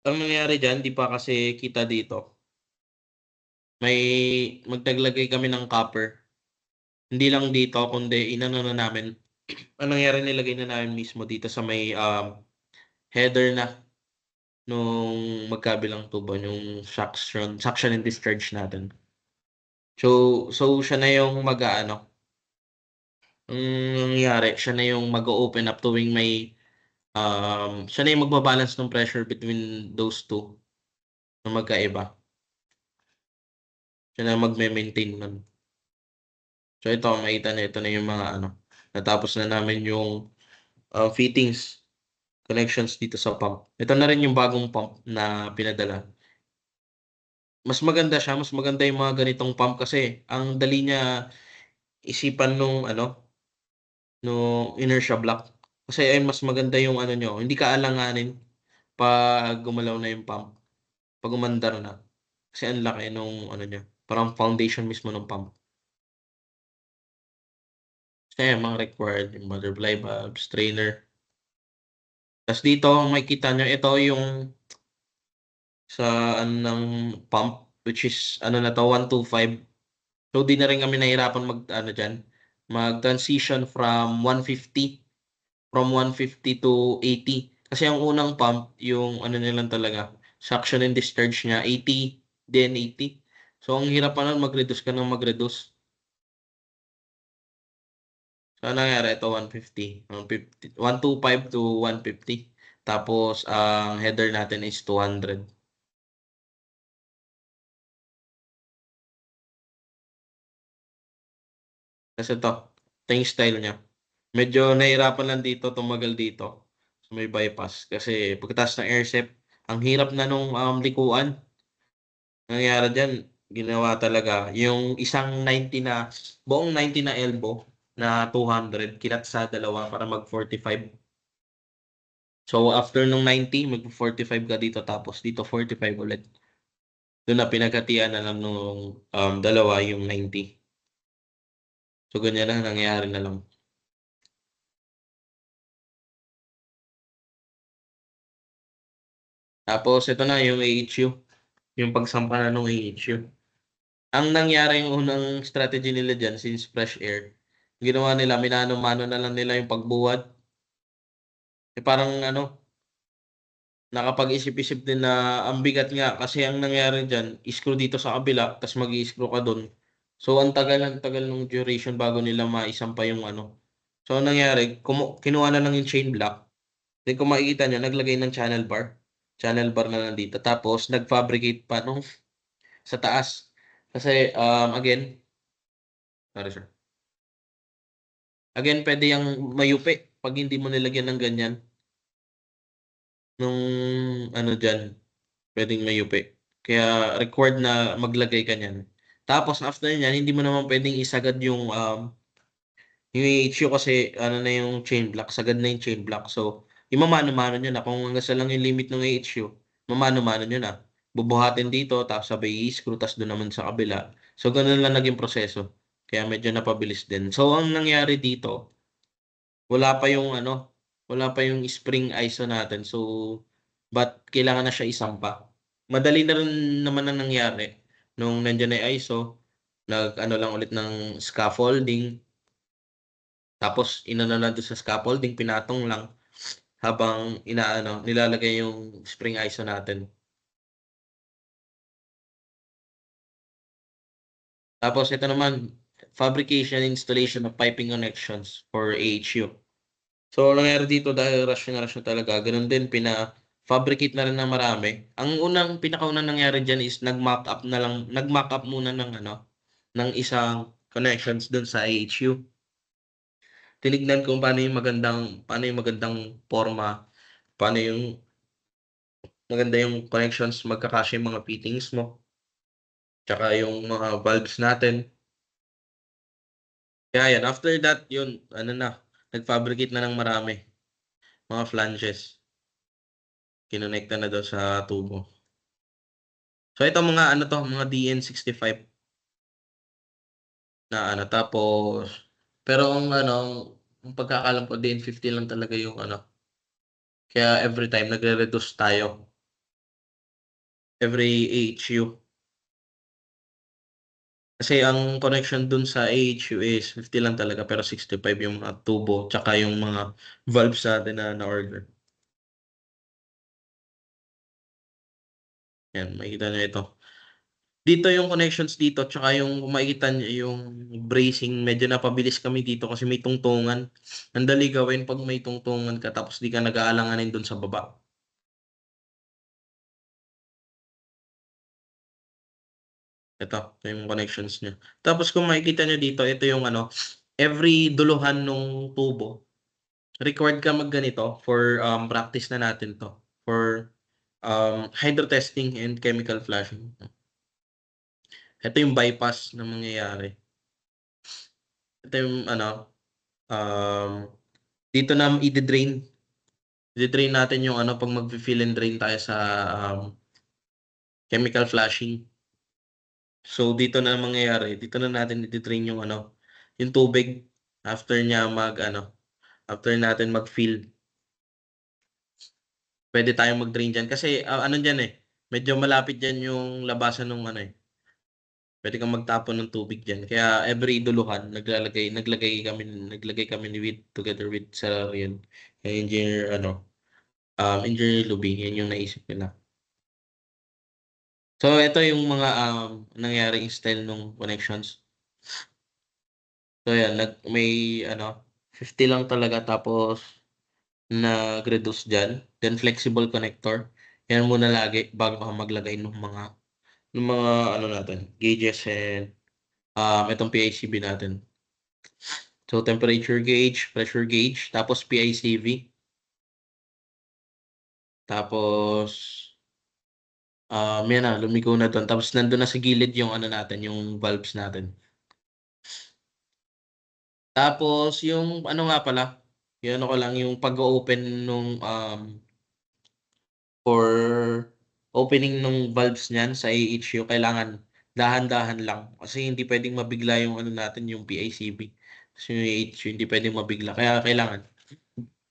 nangyayari dyan, di pa kasi kita dito. May magtaglagay kami ng copper. Hindi lang dito, kundi inano na namin. Ang nangyari, nilagay na namin mismo dito sa may header na nung magkabilang tubo, yung suction and discharge natin. So siya na yung mag-aano. Ang nangyari, siya na yung mag-open up tuwing may siya na yung magbabalance ng pressure between those two na magkaiba. Siya na magme-maintain nun. So ito, makita na ito na yung mga ano. Natapos na namin yung fittings, connections dito sa pump. Ito na rin yung bagong pump na pinadala. Mas maganda siya, mas maganda yung mga ganitong pump kasi ang dali niya isipan nung ano, nung inertia block. Kasi ay mas maganda yung ano nyo, hindi ka alanganin pag gumalaw na yung pump. Pag umandar na. Kasi ang laki nung ano niya, parang foundation mismo ng pump. Kasi yung mga required, yung butterfly valve, strainer. Tapos dito, makikita nyo, ito yung sa ano ng pump, which is ano na to, 125. So di na rin kami nahirapan mag-transition from 150 to 80. Kasi ang unang pump, yung ano nilang talaga, suction and discharge niya 80, then 80. So ang hirap pa nun mag-reduce ka ng mag-reduce. So ano nangyari? Ito 150. 125 to 150. Tapos ang header natin is 200. Kasi ito yung style niya. Medyo nahirapan lang dito, tumagal dito. So may bypass. Kasi pagkatapos ng airset, ang hirap na nung likuan. Nangyari dyan, ginawa talaga. Yung isang 90 na, buong 90 na elbow na 200, kinat sa dalawa para mag 45. So after nung 90, mag 45 ka dito tapos dito 45 ulit. Doon na pinagkatian na lang nung dalawa yung 90. So ganyan na nangyari na lang. Tapos ito na yung AHU. Yung pagsampa na ng AHU. Ang nangyari yung unang strategy nila dyan since fresh air, ginawa nila, minano-mano na lang nila yung pagbuwad. Parang nakapag-isip-isip din na ang bigat nga kasi ang nangyari dyan, screw dito sa kabila, tapos mag-i-screw ka doon. So ang tagal ng duration bago nila maisampa yung So ang nangyari, kinuha na lang yung chain block. Then kung makikita nyo, naglagay ng channel bar. Channel bar na lang dito. Tapos nag-fabricate pa nung sa taas. Kasi again, sorry sir. Again, pwede yung mayupi pag hindi mo nilagyan ng ganyan. Nung dyan, pwedeng mayupi. Kaya required na maglagay ka niyan. Tapos after niyan, hindi mo naman pwedeng isagad yung HU kasi na yung chain block, sagad na yung chain block. So, imamano-mano nyo na. Kung hanggang sa lang yung limit ng HU, mamano-mano nyo na. Bubuhatin dito, tapos sabay i-screw, tapos doon naman sa kabila. So, ganun lang naging proseso. Kaya medyo napabilis din. So, ang nangyari dito, wala pa yung wala pa yung spring ISO natin. So, but kailangan na siya isampa. Madali na rin naman ang nangyari. Nung nandiyan na yung ISO, lang ulit ng scaffolding. Tapos, inano lang doon sa scaffolding, pinatong lang habang nilalagay yung spring ISO natin. Tapos, ito naman, fabrication installation of piping connections for AHU. So, nangyari dito dahil rush na talaga. Ganun din, fabricate na rin ng marami. Ang pinakaunang nangyari dyan is nag-mock up muna ng isang connections dun sa AHU. Tinignan kung paano yung magandang forma, paano yung maganda yung connections, magkakasya yung mga fittings mo, tsaka yung mga valves natin. Kaya yan, after that, yun, nag-fabricate na ng marami. Mga flanges. Kinonekta na daw sa tubo. So ito mga DN65 na tapos pero ang pagkakalam ko DN50 lang talaga yung kaya every time nagre-reduce tayo every AHU kasi ang connection dun sa AHU is 50 lang talaga pero 65 yung mga tubo tsaka yung mga valves natin na order. Yan, makikita nyo ito. Dito yung connections dito, tsaka yung makikita nyo yung bracing, medyo napabilis kami dito kasi may tungtungan. Ang dali gawin pag may tungtungan ka tapos di ka nag-aalanganin dun sa baba. Ito yung connections niya. Tapos kung makikita nyo dito, ito yung every duluhan nung tubo. Required ka magganito for practice na natin to. For hydro testing and chemical flashing. Ito yung bypass na mangyayari. Ito yung dito na i-drain. I-drain natin yung pag mag-fill and drain tayo sa chemical flashing. So dito na mangyayari, dito na natin i-drain yung yung tubig after niya after natin mag-fill. Pwede tayong mag-drain diyan kasi diyan medyo malapit diyan yung labasan ng Pwede kang magtapon ng tubig diyan. Kaya every iduluhan naglagay kami together with Salarian, engineer Engineer Lubing, yan yung naisip nila. So, ito yung mga nangyaring style nung connections. So, yan, may 50 lang talaga tapos nag-reduce dyan. Then, flexible connector. Yan muna lagi bago ka maglagay ng mga natin, gauges and itong PICB natin. So, temperature gauge, pressure gauge, tapos PICV. Tapos, yan na, lumiko na doon. Tapos, nandun na sa gilid yung natin, yung valves natin. Tapos, yung nga pala, yung ko lang, yung pag-open nung for opening nung valves niyan sa AHU, kailangan dahan-dahan lang. Kasi hindi pwedeng mabigla yung natin, yung PICB. Kasi yung AHU, hindi pwedeng mabigla. Kaya kailangan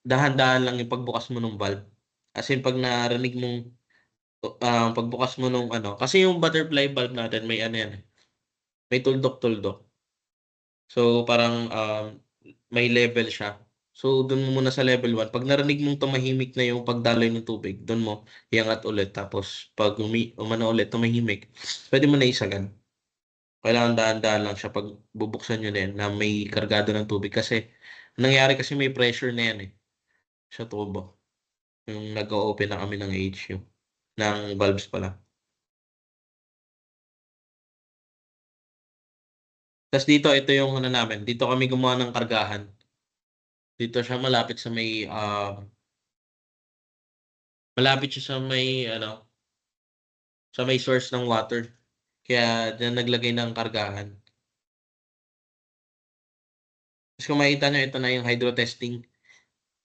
dahan-dahan lang yung pagbukas mo ng valve. As in, pag narinig mong pagbukas mo nung kasi yung butterfly valve natin may yan, may tuldok-tuldok. So, parang may level siya. So, dun mo muna sa level 1. Pag narinig mong tumahimik na yung pagdaloy ng tubig, dun mo iangat ulit. Tapos, pag umano ulit, tumahimik, pwede mo na isagan. Kailangan dahan-dahan lang siya pag bubuksan nyo na yan na may kargado ng tubig. Kasi, nangyari kasi may pressure na yan sa tubo. Yung nag-o-open na kami ng HU. Ng valves pala. Tapos dito, ito yung namin. Dito kami gumawa ng kargahan. Dito siya malapit siya sa may source ng water. Kaya diyan naglagay ng kargahan. Tapos kung makita nyo, ito na yung hydro testing.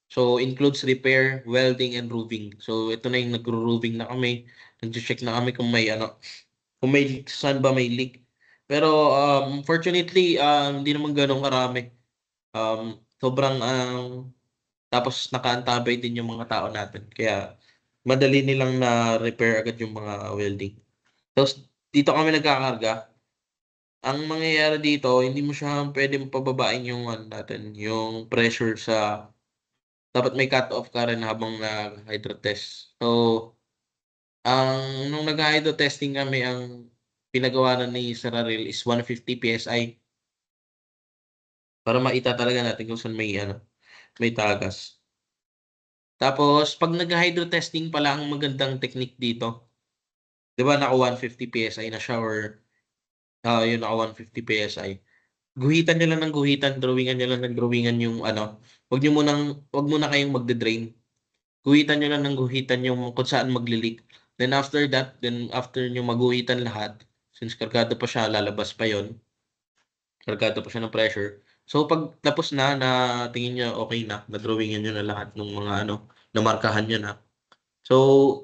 So, includes repair, welding, and roofing. So, ito na yung nagro-roofing na kami. Nag-check na kami kung may saan ba may leak. Pero, fortunately, hindi naman ganun karami. Sobrang, tapos nakaantabay din yung mga tao natin. Kaya, madali nilang na-repair agad yung mga welding. Tapos, dito kami nagkakarga. Ang mangyayari dito, hindi mo siya pwedeng pababain yung natin, yung pressure dapat may cut-off ka rin habang nag-hydro test. So, nung nag-hydro testing kami, ang pinagawa na ni Sir Aril is 150 PSI para maita talaga natin kung saan may tagas. Tapos, pag nag-hydro testing pala, ang magandang technique dito, di ba naka 150 PSI na siya or yun naka 150 PSI. Guhitan niyo lang ng guhitan, drawingan niyo lang ng drawingan yung wag muna kayong magde-drain. Guhitan niyo lang ng guhitan yung kung saan magli-leak. Then after niyo maguhitan lahat, since kargado pa siya, lalabas pa yon, kargado pa siya ng pressure. So pag tapos na tingin niyo okay na, na-drawingan niyo na lahat ng mga namarkahan niyo na. So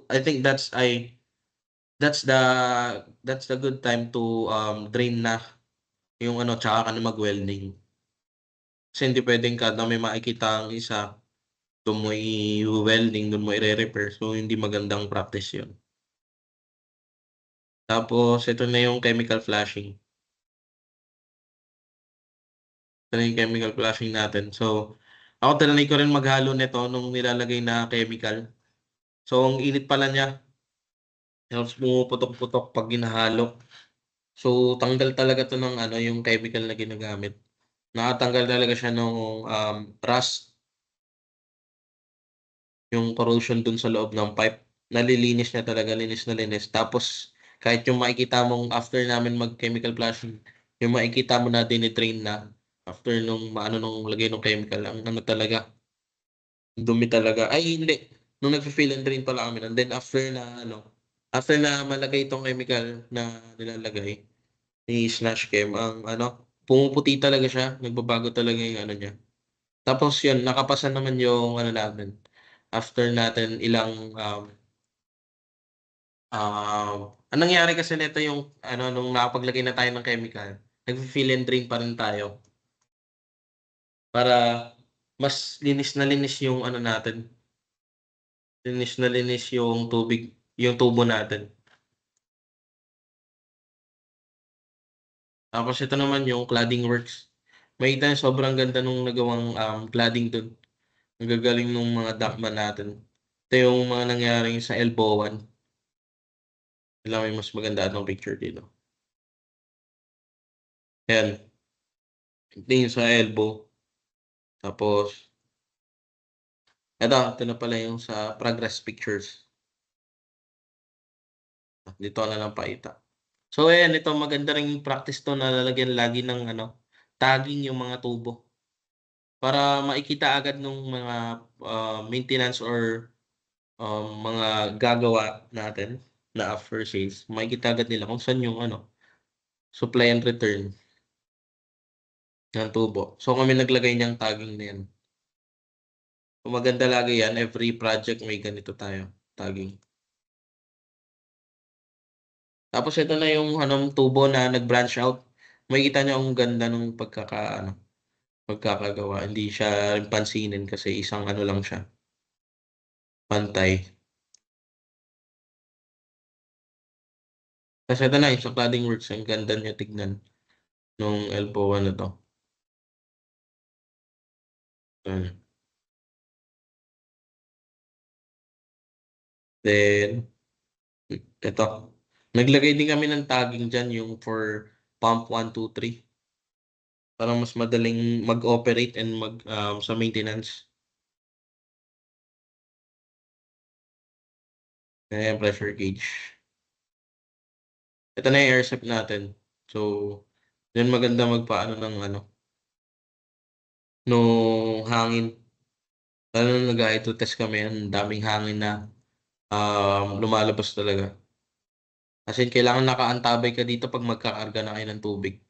I think that's the that's the good time to drain na yung tsaka ka na mag-welding. Kasi hindi pwedeng kada may makikita ang isa, doon mo i-welding, doon mo i-repair. So, hindi magandang practice yun. Tapos, ito na yung chemical flashing. Ito na yung chemical flashing natin. So, ako tinanay ko rin maghalo nito nung nilalagay na chemical. So, ang init pala niya. Tapos, pumuputok-putok pag ginahalo. So, tanggal talaga to ng yung chemical na ginagamit. Nakatanggal talaga siya ng rust, yung corrosion dun sa loob ng pipe. Nalilinis niya talaga, linis na linis. Tapos, kahit yung makikita mong after namin mag-chemical flashing, yung makikita mo na dinitrain na after nung lagay ng chemical, ang talaga, dumi talaga. Ay, hindi. Nung nagpa-fill and drain pala kami. And then, after na malagay itong chemical na nilalagay, ni Slash Chem, ang pumuputi talaga siya, nagbabago talaga yung niya. Tapos yun, nakapasa naman yung natin. After natin ilang anong nangyari kasi nito yung nung nakapaglagay na tayo ng chemical, nag-fill and drain pa rin tayo para mas linis na linis yung natin. Linis na linis yung tubig, yung tubo natin. Tapos ito naman yung cladding works. Makita niyo sobrang ganda nung nagawang cladding dun. Ang gagaling nung mga dockman natin. Ito yung mga nangyaring sa Elbowan. Kailangan may mas maganda ng picture dito. Ayan. Tingin sa elbow. Tapos, ito na pala yung sa progress pictures. Dito ka na lang pakita. So, ayan, ito maganda ring practice to na lalagyan lagi ng tagging yung mga tubo. Para makikita agad nung mga maintenance or mga gagawa natin na after sales. Makikita agad nila kung saan yung supply and return ng tubo. So, kami naglagay niyang tagging na yan. So, maganda lagi yan. Every project may ganito tayo. Tagging. Tapos ito na yung tubo na nag-branch out. Makikita niyo ang ganda ng pagkakagawa. Hindi siya rin pansinin kasi isang lang siya. Pantay. Kasi ito na yung sa cladding works. Ang ganda niya tignan nung elbow na to. Then, ito. Naglagay din kami ng tagging dyan yung for pump 1, 2, 3. Para mas madaling mag-operate and sa maintenance. Ayan, pressure gauge. Ito na yung air natin. So, yun maganda magpaano ng nung hangin. Lalo nung nag-ito test kami, ang daming hangin na lumalabas talaga. Kasi kailangan nakaantabay ka dito pag magkakarga na kayo ng tubig.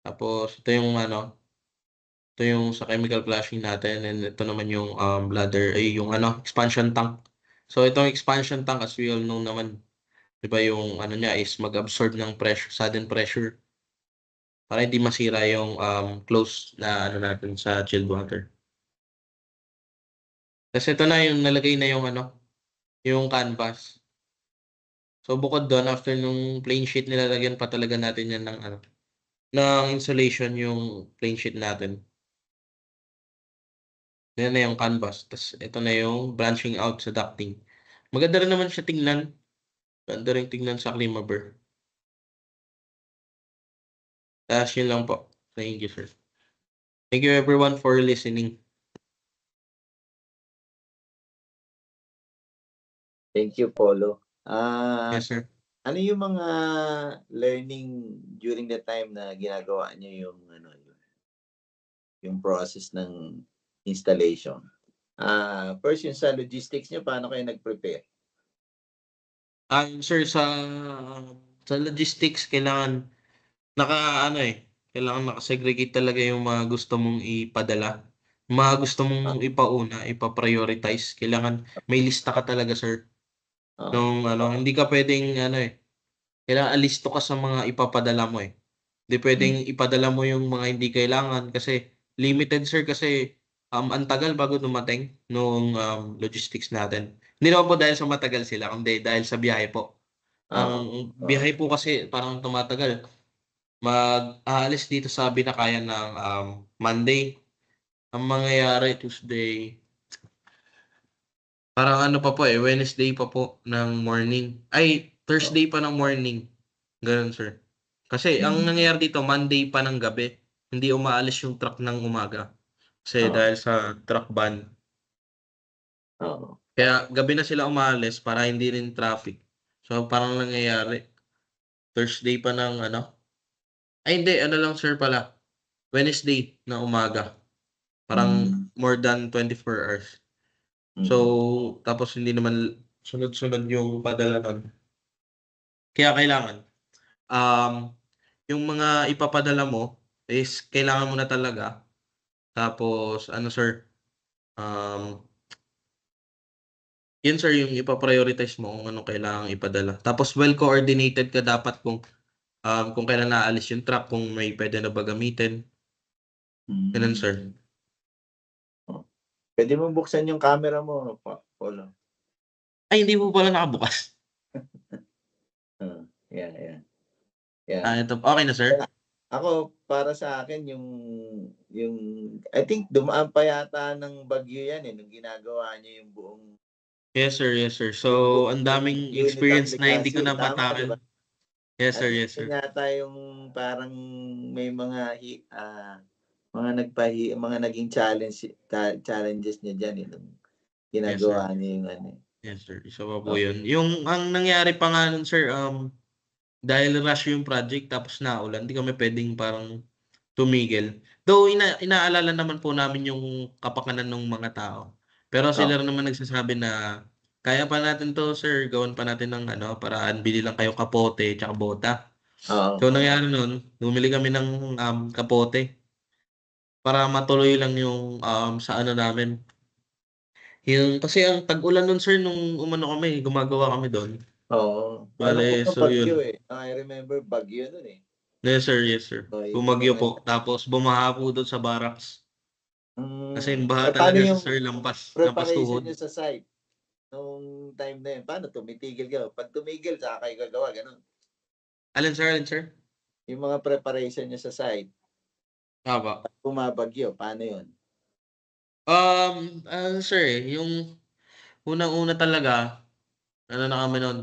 Tapos, ito yung sa chemical flushing natin, and ito naman yung bladder, ay yung expansion tank. So, itong expansion tank, as we all know naman, di ba yung niya is mag-absorb ng pressure, sudden pressure, para hindi masira yung close na natin sa chilled water. Kasi ito na yung nalagay na yung canvas. So, bukod doon, after nung plain sheet, nilalagyan pa talaga natin yan ng insulation yung plain sheet natin. Yan na yung canvas. Tapos, ito na yung branching out sa ducting. Maganda rin naman siya tingnan. Maganda rin tingnan sa Climaber. Tapos, yun lang po. Thank you, sir. Thank you everyone for listening. Thank you, Polo. Yes, sir. Ano yung mga learning during the time na ginagawa niyo yung process ng installation? First yung sa logistics niyo, paano kayo nag-prepare? Sir, sa logistics, kailangan kailangan nakasegregate talaga yung mga gusto mong ipadala. Mga gusto mong ipauna, ipa-prioritize. Kailangan may lista ka talaga, sir. Nung hindi ka pwedeng kailangan alisto ka sa mga ipapadala mo eh. Hindi pwedeng ipadala mo yung mga hindi kailangan kasi limited, sir, kasi ang tagal bago dumating nung logistics natin. Hindi naman po dahil sa matagal sila, kundi dahil sa biyahe po. Ang biyahe po kasi parang tumatagal. Mag-aalis dito sa Binakayan ng Monday. Ang mangyayari Tuesday, parang pa po Wednesday pa po ng morning. Ay, Thursday pa ng morning. Ganun, sir. Kasi ang nangyayari dito, Monday pa ng gabi. Hindi umaalis yung truck ng umaga. Kasi dahil sa truck ban. Kaya gabi na sila umaalis para hindi rin traffic. So, parang nangyayari, Thursday pa ng ay hindi, lang, sir, pala. Wednesday na umaga. Parang more than 24 hours. So, tapos hindi naman sunod-sunod yung padala nun. Kaya kailangan, yung mga ipapadala mo is kailangan mo na talaga. Tapos, sir, yun, sir, yung ipaprioritize mo kung anong kailangang ipadala. Tapos, well-coordinated ka dapat kung kailan naalis yung truck, kung may pwede na ba gamitin. Ganun, sir. Pwede mo buksan yung camera mo, Polo. Ay, hindi po pala nakabukas. Yeah. Ito, okay na, sir? Ako, para sa akin, yung I think dumaan pa yata ng bagyo yan nung ginagawa niyo yung buong Yes, sir. Yes, sir. So, Yung ang yung daming unit experience na hindi ko applicancing, na tama, 'di ba? matakil. Yes, At sir. Yes, yun sir. yata yung parang may mga naging challenges niya diyan, eh, nung Yes, sir. ginagawa niya yung ano, eh. Yes, sir. Isa pa po Oo, yun. Yung ang nangyari pa nga nun, sir, dahil rush yung project tapos naulan, hindi kami pwedeng parang tumigil. Though inaalala naman po namin yung kapakanan ng mga tao. Pero oo, sila rin naman nagsasabi na kaya pa natin 'to, sir, gawan pa natin ng ano, paraan, bili lang kayong kapote tsaka bota. oo, So, nangyari nun, bumili kami ng, kapote para matuloy lang yung, sa ano namin, yung kasi ang tag-ulan nun, sir, nung umano kami, gumagawa kami dun. oo. Alam ko Bale, pa so bagyo, yun. eh. I remember bagyo nun, eh. Yes, sir, yes, sir. Oh, yun yung Bumagyo mga po, tapos bumaha po dun sa barracks. Kasi yung baha paano talaga sa yung sir, lampas lampas preparation tuhod. niyo sa site nung time na yun? Paano tumitigil kayo? 'Pag tumigil saka kayo gagawa, gano'n? Alin, sir, alin, sir? Yung mga preparation niyo sa site, Opo. 'pag bumabagyo, paano yun? Ano, sir, yung unang-una talaga, ano na kami nun,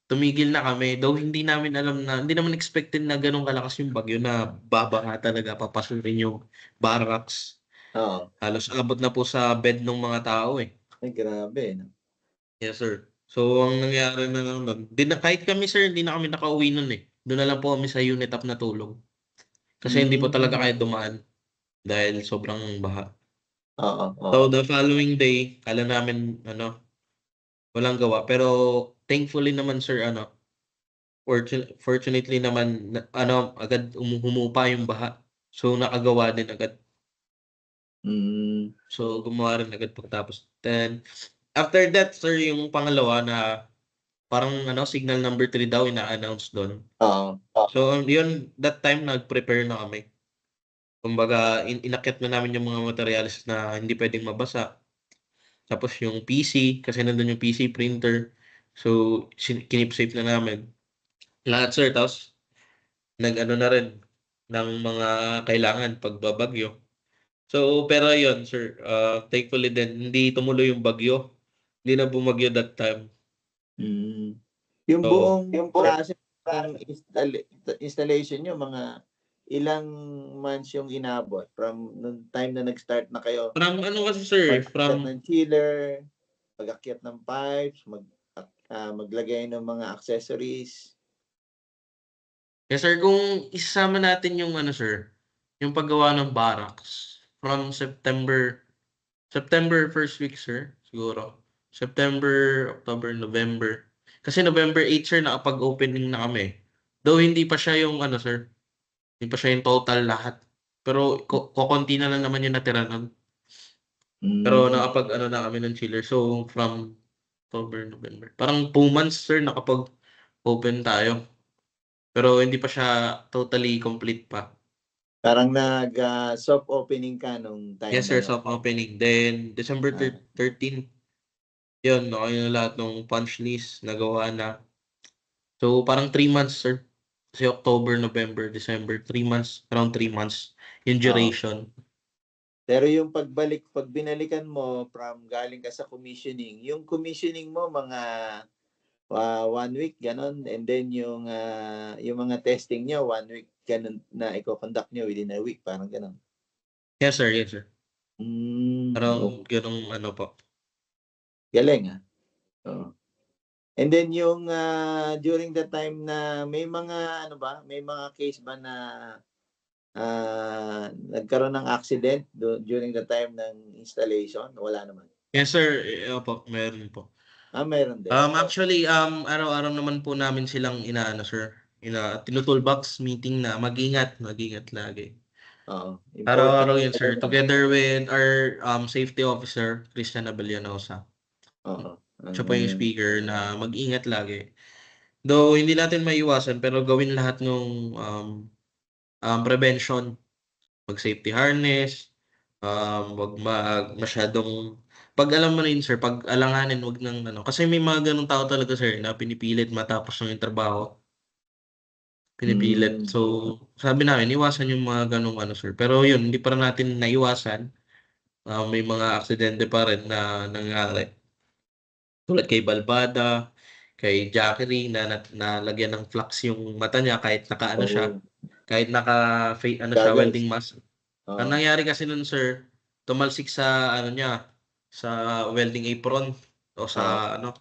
tumigil na kami. Though hindi naman expected na gano'n kalakas yung bagyo na babaha talaga, papasukin yung barracks. Oo. Halos abot na po sa bed ng mga tao, eh. Ay, grabe 'no? Yes, sir. So, ang nangyari na lang nun, 'di na kahit kami, sir, hindi na kami nakauwi nun, eh. Do'n na lang po kami sa unit up natulog. Kasi hindi po talaga kaya dumaan dahil sobrang baha. Oo, So, oo. the following day, akala namin ano, walang gawa. Pero thankfully naman, sir, ano, fortunately naman na ano, agad humupa yung baha. So, nakagawa din agad. Hmm, So, gumawa rin agad pagtapos. Then, after that, sir, yung pangalawa na parang ano, signal number 3 daw ina-announce dun. oo. So, yun, that time nag-prepare na kami. Kumbaga inakyat na namin yung mga materyales na hindi puwedeng mabasa. Tapos yung PC, kasi nandun yung PC, printer. So, kinip safe na namin. Lahat, sir, tapos nag-ano na rin ng mga kailangan 'pag babagyo. So, pero yun, sir, thankfully din hindi tumuloy yung bagyo. Hindi na bumagyo that time. Hmm. Yung Oo. buong process ng installation niyo, mga ilang months yung inabot from nung time na nag-start na kayo From ano kasi, sir, mag-akyat from ng chiller, pag-akyat ng pipes, maglagay ng mga accessories? yes, sir, kung isasama natin yung ano, sir, yung paggawa ng barracks from September first week, sir, siguro. September, October, November. Kasi November 8, sir, nakapag-opening na kami. Though hindi pa siya yung ano, sir, hindi pa siya yung total lahat. Pero kokonti na lang naman yung natira nun. Pero Hmm, nakapag-ano na kami ng chiller. So, from October, November. Parang 2 months, sir, nakapag-open tayo. Pero hindi pa siya totally complete pa. parang soft opening ka nung time Yes, na sir, yun? soft opening. Then, December Ah, 13, yun, okay na lahat ng punch list, nagawa na. So, parang 3 months, sir. Kasi October, November, December, 3 months, around 3 months yung oo. duration. Pero yung 'pag binalikan mo from galing ka sa commissioning, yung commissioning mo mga 1 week gano'n, and then yung mga testing niyo 1 week gano'n na iko-conduct niyo within a week, parang gano'n? Yes, sir, yes, sir. Oh, Around gano'ng ano po. galing, oo. And then yung, during the time na may mga ano ba, may mga case ba na, nagkaroon ng accident during the time ng installation? Wala naman? Yes, sir, opo, meron po. Meron din? Actually, araw-araw naman po namin silang inaano, sir, tinutoolbox meeting na mag-ingat, mag-ingat lagi. Oo, important Araw-araw yun, talaga sir, 'yan. together with our, safety officer, Christian Abellanosa. Oo, Siya po yung speaker na mag-ingat lagi. Though hindi natin maiiwasan pero gawin lahat nung, prevention. Mag-safety harness, 'wag masyadong 'pag alam mo na yun, sir, 'pag alanganin 'wag ng ano kasi may mga gano'ng tao talaga, sir, na pinipilit matapos lang yung trabaho, pinipilit. hmm. So, sabi namin iwasan yung mga gano'ng ano, sir. Pero yun, hindi pa rin natin naiwasan, may mga aksidente pa rin na nangyari. Tulad kay Balbada, kay Jackery na nalagyan ng flux yung mata niya kahit naka-ano siya, Oo. kahit ano siya, Goggles. welding mask. Ang Oo. nangyari kasi nun, sir, tumalsik sa ano niya, sa welding apron o Oo. sa ano,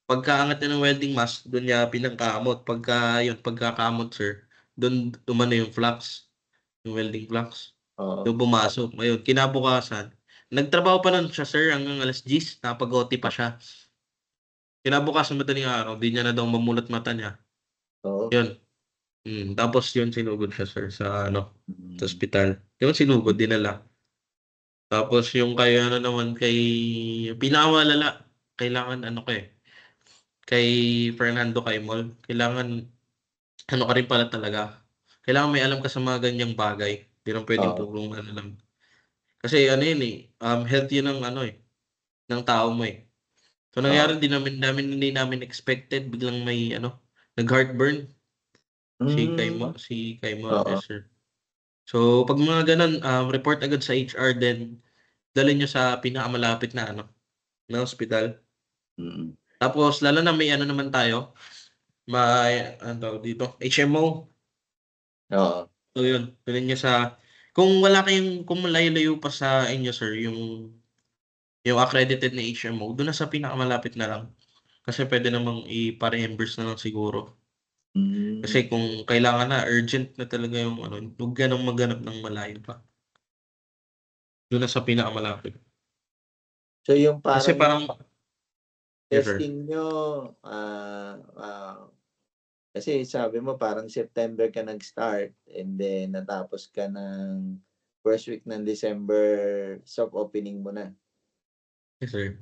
pagkaangat niya ng welding mask, doon niya pinangkamot. Pagkakamot, sir, doon umano yung flux, yung welding flux. Oo. Doon pumasok. Ayun, kinabukasan. Nagtrabaho pa nun siya, sir, hanggang alas 10, napag-OT pa siya. Kinabukasan madaling araw, di niya na daw mamulat mata niya. Oo. Yun. Tapos yun, sinugod siya, sir, sa ano, sa Mm. ospital. Yun, sinugod, dinala. Tapos yung kay ano naman, kay pinakamalala, kailangan ano ko kay Fernando Caimol, kailangan ano ka rin pala talaga. Kailangan may alam ka sa mga ganyang bagay. Hindi lang pwedeng Oo. purong ano lang. Kasi ano yun health yun ng ano ng tao mo eh. So nangyari Oo. hindi namin expected, biglang may ano, nag-heartburn Hmm. si Caimol, Oo. yes sir. So pag mga ganun, report agad sa HR then dalhin niyo sa pinakamalapit na ano, na ospital. Mm. Tapos lalo na may ano naman tayo, may ano tawag dito, HMO. Oo. So yun, dalhin niyo sa kung malayo-layo pa sa inyo sir yung accredited na HMO, doon na sa pinakamalapit na lang. Kasi pwede namang ipa-reimburse na lang siguro. Kasi Hmm. kung kailangan na, urgent na talaga yung ano, huwag ka nang maghanap ng malayo pa. Doon na sa pinakamalapit. So yung Kasi parang parang, yes sir. testing niyo, ah, ah, kasi sabi mo parang September ka nag-start and then natapos ka ng first week ng December soft opening mo na. Yes sir.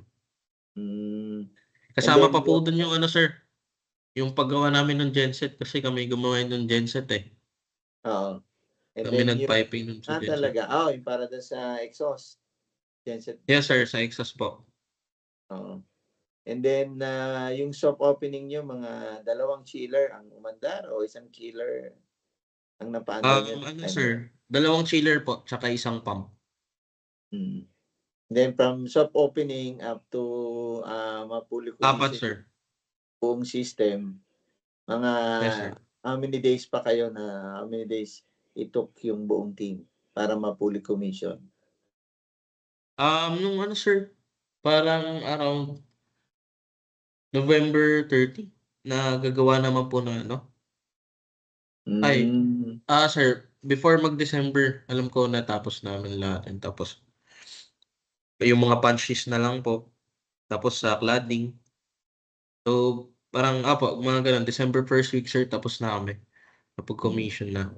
Hmm. And Kasama then pa po yung doon yung ano sir, yung paggawa namin ng genset kasi kami gumawa ng genset eh. oo. And Kami then yung nag-piping nun sa genset. talaga, yung para dun sa exhaust, genset. Yes sir, sa exhaust po. Oo. And then, yung soft opening niyo mga dalawang chiller ang umandar o isang chiller ang napaandar niyo that Ano time? sir, 2 chiller po, tsaka isang pump. Mm. Then from soft opening up to, ma-fully 4 commission yung sir. buong system, mga Yes sir. how many days it took yung buong team para ma-fully commission? Nung ano sir, parang around November 30 nagagawa naman po ng ano. Ay, Hmm. sir, before mag-December, alam ko natapos namin lahat and tapos yung mga punches na lang po, tapos sa cladding. So, parang mga gano'n, December first week sir, tapos na kami, Hmm. napag-commission na.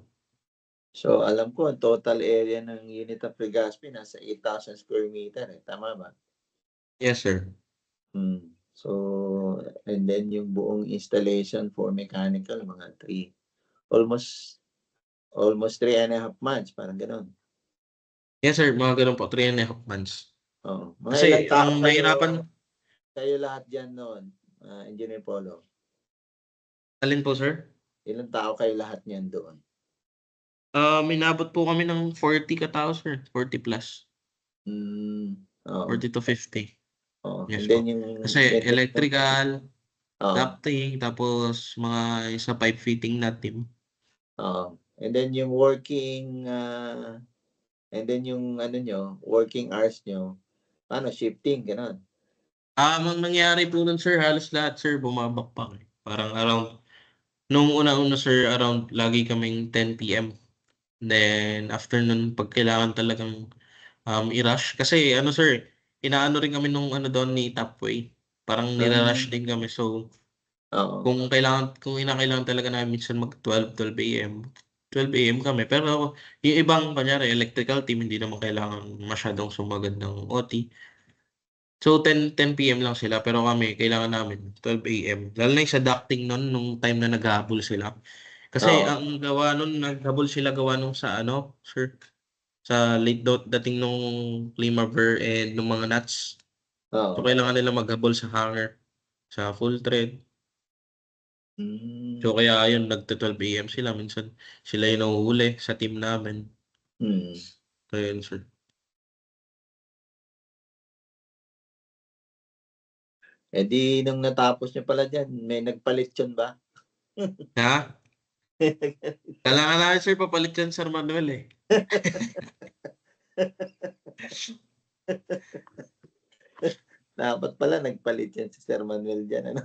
So, alam ko ang total area ng unit of Legazpi nasa 8,000 square meter, tama ba? Yes sir. So, and then yung buong installation for mechanical mga almost almost 3.5 months parang gano'n. Yes sir, mga gano'n po, 3.5 months. Oo, mga Kasi ilang tao ang kayo nahirapan kayo lahat diyan noon, Engineer Polo? alin po sir? Ilang tao kayo lahat niyan doon? Inabot po kami ng 40 katao sir, 40 plus, Oo, 40 to 50. oo. Yes And po. then yung Kasi maintenance, electrical, oo, ducting, tapos mga sa pipe fitting na team. oo. And then yung working, and then yung ano niyo, working hours niyo, paano shifting gano'n? Ang nangyari po nun sir, halos lahat sir bumabakpak eh. Parang around, nung una-una sir, around lagi kaming 10 PM. Then after nun, pag kailangan talagang i-rush. Kasi ano sir, inaano rin kami nung ano doon ni Topway. Parang nira-rush Ah, din kami. So oo, kung kinakailangan talaga namin minsan mag 12 AM, 12 AM kami. Pero yung ibang kunyari electrical team, hindi naman kailangan masyadong sumagad ng OT. So 10 PM lang sila pero kami kailangan namin 12 AM. Lalo na yung sa ducting nun nung time na naghahabol sila. Kasi oo, ang gawa nun naghabol sila gawa nung sa ano, sir, sa dating nung Climaver and nung mga nuts. So oo. kailangan nila maghabol sa hanger, sa full thread. So Hmm. kaya ayun nagte-12 AM sila minsan sila yung nahuhuli sa team namin. Mm. So yun, sir. Eh di nung natapos niyo pala diyan, may nagpalit yun ba? Ha? Kailangan namin sir papalit yan Sir Manuel eh. Dapat pala nagpalit yan si Sir Manuel diyan, ano?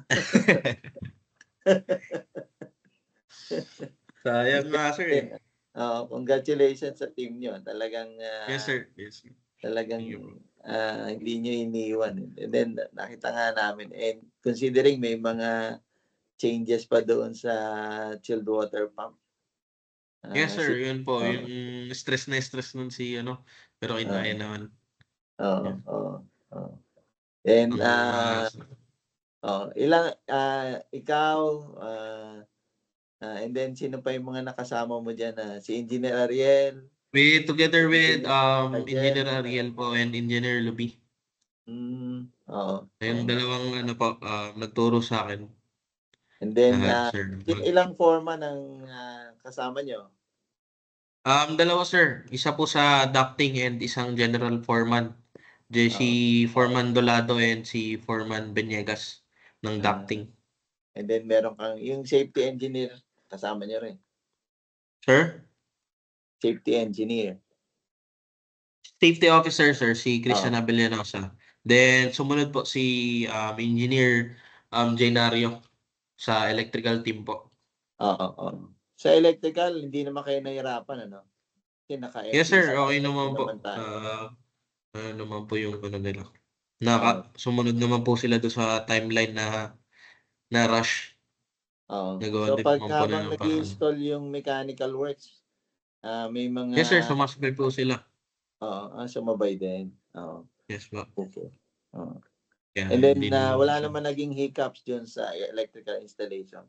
Sayang nga sir eh. Oo, congratulations sa team niyo. Talagang, Yes sir. Yes sir. talagang, Thank you po. hindi niyo iniwan. And then nakita nga namin and considering may mga changes pa doon sa chilled water pump. Yes sir, Si yun po. oo, Yung stress na stress nun si ano. Pero kinaya oo, naman. oo, Yeah. oo, oo. And, Ang maayos. ikaw, and then sino pa yung mga nakasama mo diyan, si Engineer Ariel, Together with Engineer Engineer Arjen, Ariel po and Engineer Luby. oo, Yung oo. dalawang ano po, nagturo sa akin And then, lahat sir. ilang foreman ang, kasama niyo? Dalawa sir. Isa po sa ducting and isang general foreman. Si Oo, Foreman Dolado and si Foreman Benegas ng ah, ducting. and then meron kang yung safety engineer, kasama niyo rin? Sir? Safety engineer? Safety officer sir, si Christian Oo, Abellanosa. Then sumunod po si Engineer Jenario sa electrical team po. oo, oo. Sa electrical, hindi naman kayo nahirapan, ano? Kasi Yes sir, okay naka-FEC naman naman po. tayo. Ano naman po yung ano nila. Oo, Sumunod naman po sila doon sa timeline na rush. oo. Nagawa So din 'pag naman po habang nila ng paraan. nag-i-install yung mechanical works, may mga Yes sir, sumasabay po sila. oo, sumabay din? Oo, Yes po. okey. Oo. Kaya And then, hindi naman wala siya. naman naging hiccups diyon sa electrical installation?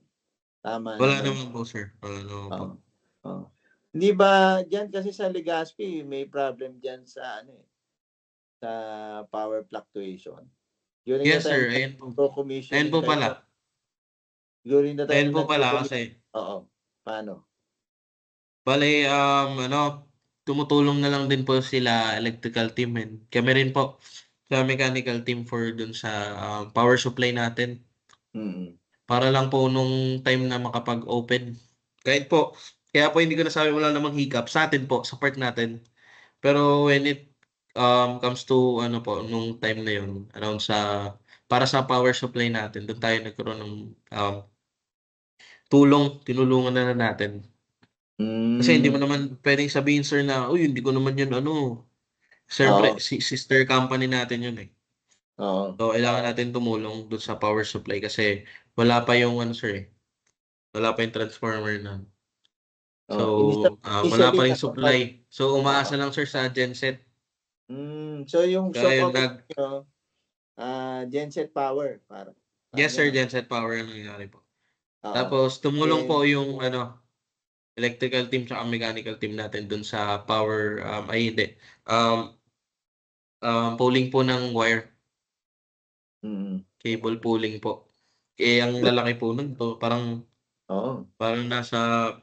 Tama Wala naman? naman po sir. Wala naman po. Oo, oo. Hindi ba diyan kasi sa Legazpi may problem diyan sa ano, sa power fluctuation? During the Yes time sir, na ayan nagko-commissioning po pala. kayo during the time Ayan po na pala nagko-commi kasi oo, paano? bale, tumutulong na lang din po sila electrical team and kami rin po sa mechanical team for dun sa power supply natin. Mm. Para lang po nung time na makapag-open. Kahit po, kaya po hindi ko nasabi wala namang hiccup sa atin po, sa part natin. Pero when it comes to ano po, nung time na yun, around para sa power supply natin, doon tayo nagkaroon ng tinulungan na natin. Kasi hindi mo Hmm, naman pwedeng sabihin sir na, uy, hindi ko naman yun ano. oo, Siyempre, sister company natin yun eh. oo, So, kailangan natin tumulong doon sa power supply kasi wala pa yung ano sir eh. Wala pa yung transformer na. So, oo. wala Initially pa ring nakapag supply. So, oo. umaasa lang sir sa genset. So yung Kaya soft yun, opening niyo, genset power parang yes sir, gano'n? genset power ang nangyari po. Oo. Tapos, tumulong Then po yung electrical team tsaka mechanical team natin dun sa power, ay hindi, um, pulling po ng wire, mm, cable pulling po. Eh, ang lalaki po nun to, oo, parang nasa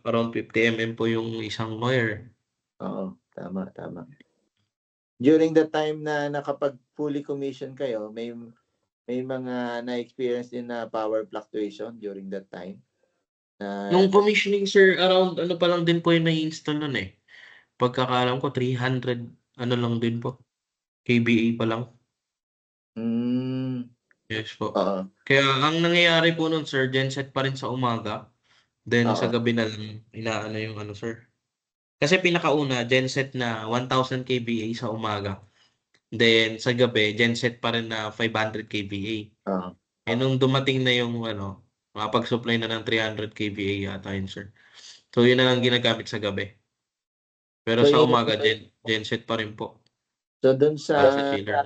around 50 mm po yung isang wire. oo, tama, tama. During the time na nakapag-fully commission kayo, may mga na-experience din na power fluctuation during that time? Na Nung commissioning sir, around ano pa lang din po yung nai-install nun eh. Pagkakaalam ko 300 ano lang din po, KVA pa lang. hmm, Yes po. oo, Kaya ang nangyayari po nun sir, genset pa rin sa umaga, then sa oo, gabi na lang inaano yung ano sir. Kasi pinakauna genset na 1000 kVA sa umaga, then sa gabi genset pa rin na 500 kVA. oo. Eh nung dumating na yung makapag-supply na ng 300 kVA yata yun sir. So yun na lang ginagamit sa gabi. Pero So sa yung umaga genset pa rin po so para sa chiller.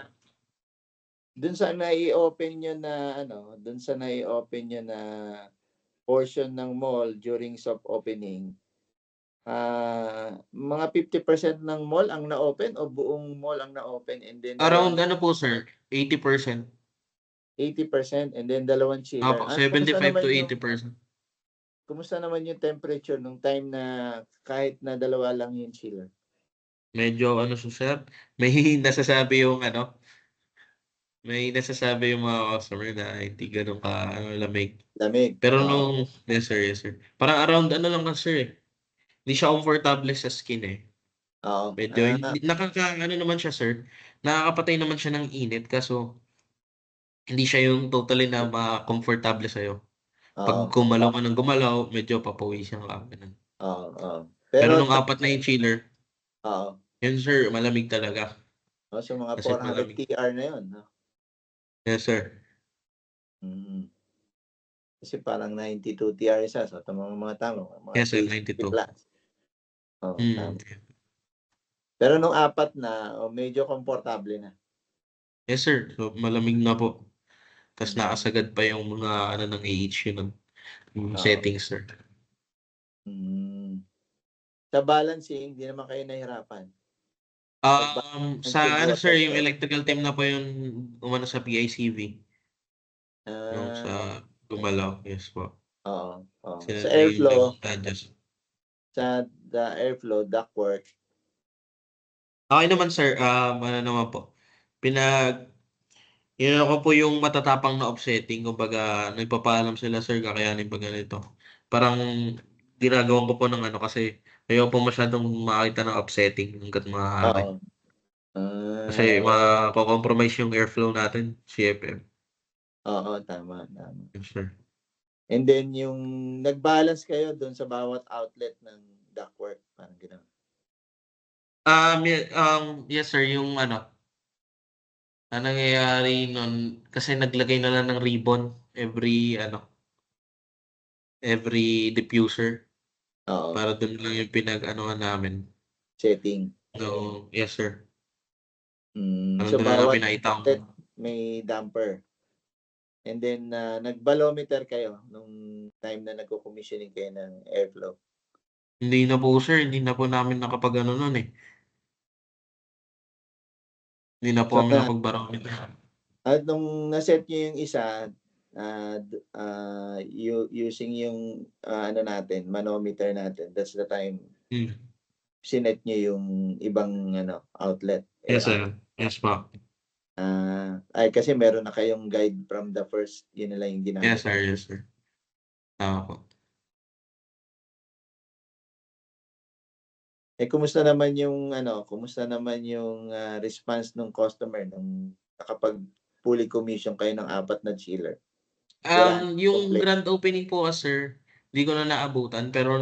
dun sa nai-open niyo na ano, dun sa nai-open niyo na portion ng mall during soft opening, mga 50% ng mall ang na-open o buong mall ang na-open and then Around ano po sir, 80%. 80% and then dalawang chiller. Opo, 75 to Yung 80%. kumusta naman yung temperature nung time na kahit na dalawa lang yung chiller? Medyo ano siya sir, may nasasabi yung may nasasabi yung mga customer na hindi gano'n lamig. Lamig. Pero Oo. yes sir, yes sir. Parang around ano lang kasi sir, hindi siya comfortable sa skin eh. Oo. Medyo ano naman siya sir, nakakapatay naman siya ng init kaso hindi siya yung totally na ma-comfortable sa'yo. Pag Oo. gumalaw ka ng gumalaw, medyo papawisan ka, ganun. Oo. Oo. Pero Pero nung apat na yung chiller, oo. yun sir, malamig talaga. So mga As in 400 malamig. TR na 'yon, no? Yes sir. Mm. Kasi parang 92 TR isa. So tama, mga Yes sir, 350 92. plus. Oo, Hmm. tama. Pero nung apat na, medyo komportable na. Yes sir, so malamig na po. Tapos Mm. nakasagad pa yung mga ano ng AHU nun, yung Oo. settings sir. Mm. Sa balancing, hindi naman kayo nahirapan? Pag-balance ng Sa tube ano sir, water yung flow? electrical team na po yung umano sa PICV, yung Ah, sa okey. Gumalaw, yes po. Oo, oo. Sila Sa na yung airflow, nag-adjust. the airflow ductwork, Okay naman sir, ano naman po, yun ako po yung matatapang na offsetting, kumbaga nagpapaalam sila sir kakayanin pa ganito. Parang ginagawan ko po ng ano kasi ayoko po masyadong makakita ng offsetting hangga't maaari. oo. Kasi Ah, mako-compromise yung airflow natin, CFM. oo, tama. Yes sir. And then yung nag-balance kayo dun sa bawat outlet ng ductwork, parang gano'n? Yes sir, yung ano, ang nangyayari nun, kasi naglagay na lang ng ribbon every diffuser. Oo, Para dun lang yung pinag-anuhan namin. setting. No, yes sir. So Parang dun na lang bawat pinaitang. outlet may damper. And then, nag-barometer kayo nung time na nagko-commissioning kayo ng airflow? Hindi na po sir, hindi na po namin nakapag-ano nun eh. Hindi na po So kami na nakapag-barometer. at nung na-set niyo yung isa, using yung, ano natin, manometer natin, that's the time Hmm. sinet niyo yung ibang ano, outlet or Yes sir. Yes po. ay kasi meron na kayong guide from the first, yun na lang yung Yes ginamit sir, niyo. yes sir. Tama po. Kumusta naman yung, response nung customer nung nakapag fully commission kayo ng 4 na chiller? Wala na Yung complaint? grand opening po sir, hindi ko na naabutan pero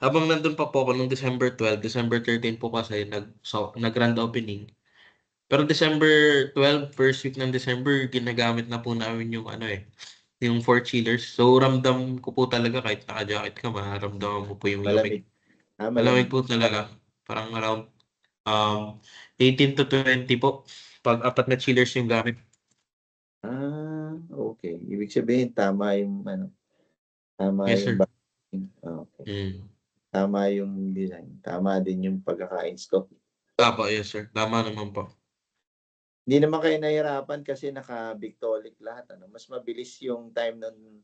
habang nandun pa po ako nung December 12, December 13 po kasi nag-grand opening. Pero December 12, first week ng December, ginagamit na po namin yung ano eh, yung 4 chillers. So ramdam ko po talaga kahit naka-jacket ka, mararamdaman mo po yung Malamig? lamig. Malamig. Malamig po talaga. Parang around 18 to 20 po. Pag apat na chillers yung gamit. Okey. Ibig sabihin tama Yes yung sir. balancing, okey. Mm. Tama yung design, tama din yung pagkaka-install. Apo, yes sir. Tama naman po. Hindi naman kayo nahirapan kasi naka-Victolic lahat ano, mas mabilis yung time nun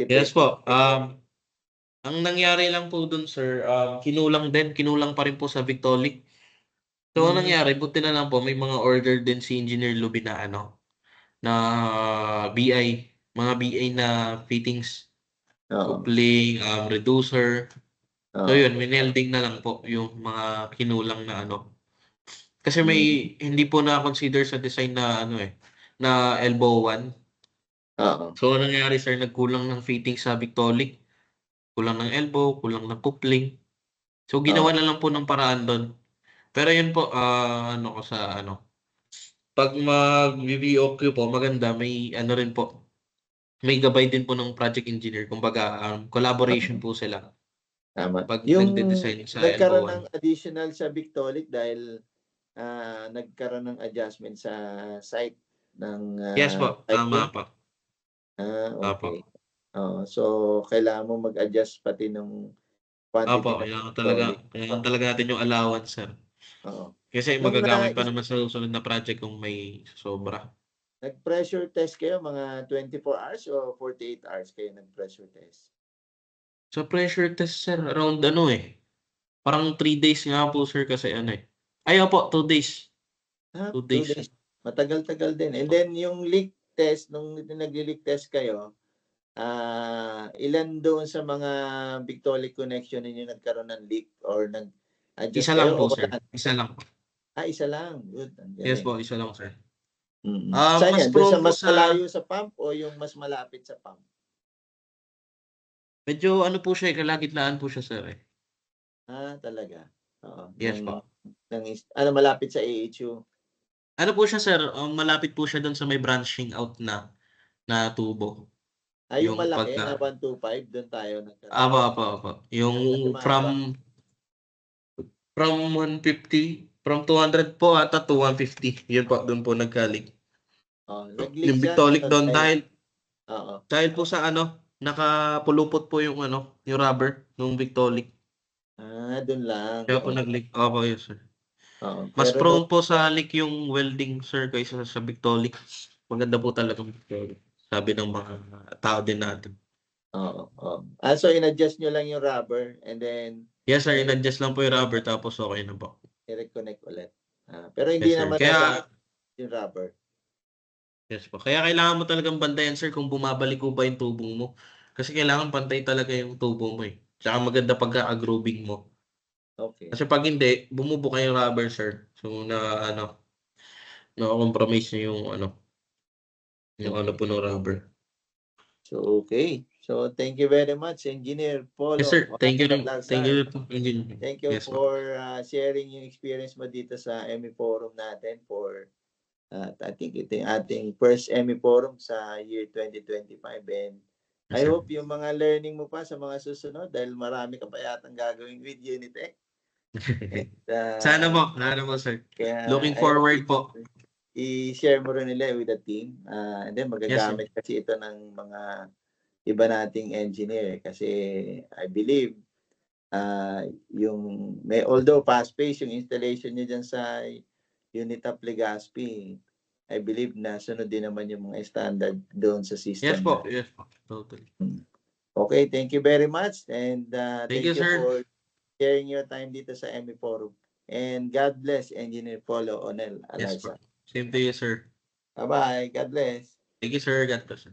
Yes nagte-testing po. kayo. Ang nangyari lang po dun sir, kinulang pa rin po sa Victolic. So, ang Hmm, nangyari, buti na lang po, may mga order din si Engineer Luby na na BI, mga BI na fittings, oo, coupling, reducer. So oo. yun, winelding na lang po yung mga kinulang na Kasi Hmm, hindi po na-consider sa design na na elbow one. oo, So anong nangyari sir, nagkulang ng fitting sa Victolic, kulang ng elbow, kulang ng coupling. So oo, ginawa na lang po ng paraan doon. Pero yun po, pag mag-VVOQ po, maganda, may rin po, may gabay din po ng project engineer. Kumbaga, collaboration oo, po sila tama. pag Yung nagde-design sa elbow nagkaroon one. ng additional sa Victolic dahil, nagkaroon ng adjustment sa site ng, Yes po, site tama niyo? po. Opo. Okey. Oo, so kailangan mo mag-adjust pati nung Opo, quantity ng Victolic, kailangan talaga natin yung allowance sir. oo. Kasi Nung, magagamit pa naman sa susunod na project kung may sobra. nag-pressure test kayo mga 24 hours o 48 hours kayo nag-pressure test? Sa pressure test sir, around parang 3 days nga po sir kasi Ay opo, 2 days. 2 2 days. days. Matagal-tagal din. And then yung leak test, nung nagli-leak test kayo, ilan doon sa mga Victolic connection ninyo nagkaroon ng leak or nag-adjust Isa lang kayo po, o sir. wala? Isa lang po. Isa lang. Good. Ang Yes galing. po, isa lang, sir. Saan Mas yan? Doon sa prone po mas sa malayo sa pump o yung mas malapit sa pump? medyo ano po siya, kalagitnaan po siya, sir, eh. Talaga. Oo. Yes po. Malapit sa AHU. Ano po siya, sir, malapit po siya doon sa may branching out na tubo. Yung Yung malaki na pagka 125, doon tayo nagkaroon. Apa. Yung Kasi mahaba. from 150, from 200 po ata to 150. Yun po, doon po nagka-leak. Nag-leak Yung siya. Victolic doon Oo. dahil po sa nakapulupot po yung yung rubber nung Victolic. Doon lang. Kaya po nag-leak. Opo, yes, sir. Oo. Mas Pero prone po sa leak yung welding, sir, kaysa sa Victolic. Maganda po talaga yung Victolic. Sabi ng mga tao din natin. Oo. So in-adjust nyo lang yung rubber and then Yes, sir. In-adjust lang po yung rubber tapos okay na po. i-reconnect ulit. Pero hindi Yes, sir. naman Kaya, nasama yung rubber. yes po. Kaya kailangan mo talagang bantayan, sir, kung bumabalik ko ba yung tubong mo. Kasi kailangan pantay talaga yung tubo mo eh. Tsaka maganda pagka-grooving mo. Okay. Kasi pag hindi, bumubuka yung rubber, sir. So, na-compromise niyo yung Okay. po ng rubber. So, okay. So, thank you very much, Engineer Polo. Yes, sir. Thank you. Thank you Yes, for sharing yung experience mo dito sa ME Forum natin for I think ito yung ating first ME Forum sa year 2025 and Yes, I sir. hope yung mga learning mo pa sa mga susunod dahil marami ka pa yatang gagawin with Unitech. Sana po, sir. Kaya Looking forward po. I-share mo rin nila with the team. And then magagamit kasi ito ng mga iba nating engineer kasi I believe although fast-paced yung installation niya dyan sa Unitap Legazpi, I believe na sunod din naman yung mga standard doon sa system. Yes po. Totally. Okay, thank you very much and Thank you, sir. for sharing your time dito sa ME Forum. And God bless Engineer Polo Onel Yes po. Alarsa. Same to you, sir. Bye-bye. God bless. Thank you, sir. God bless.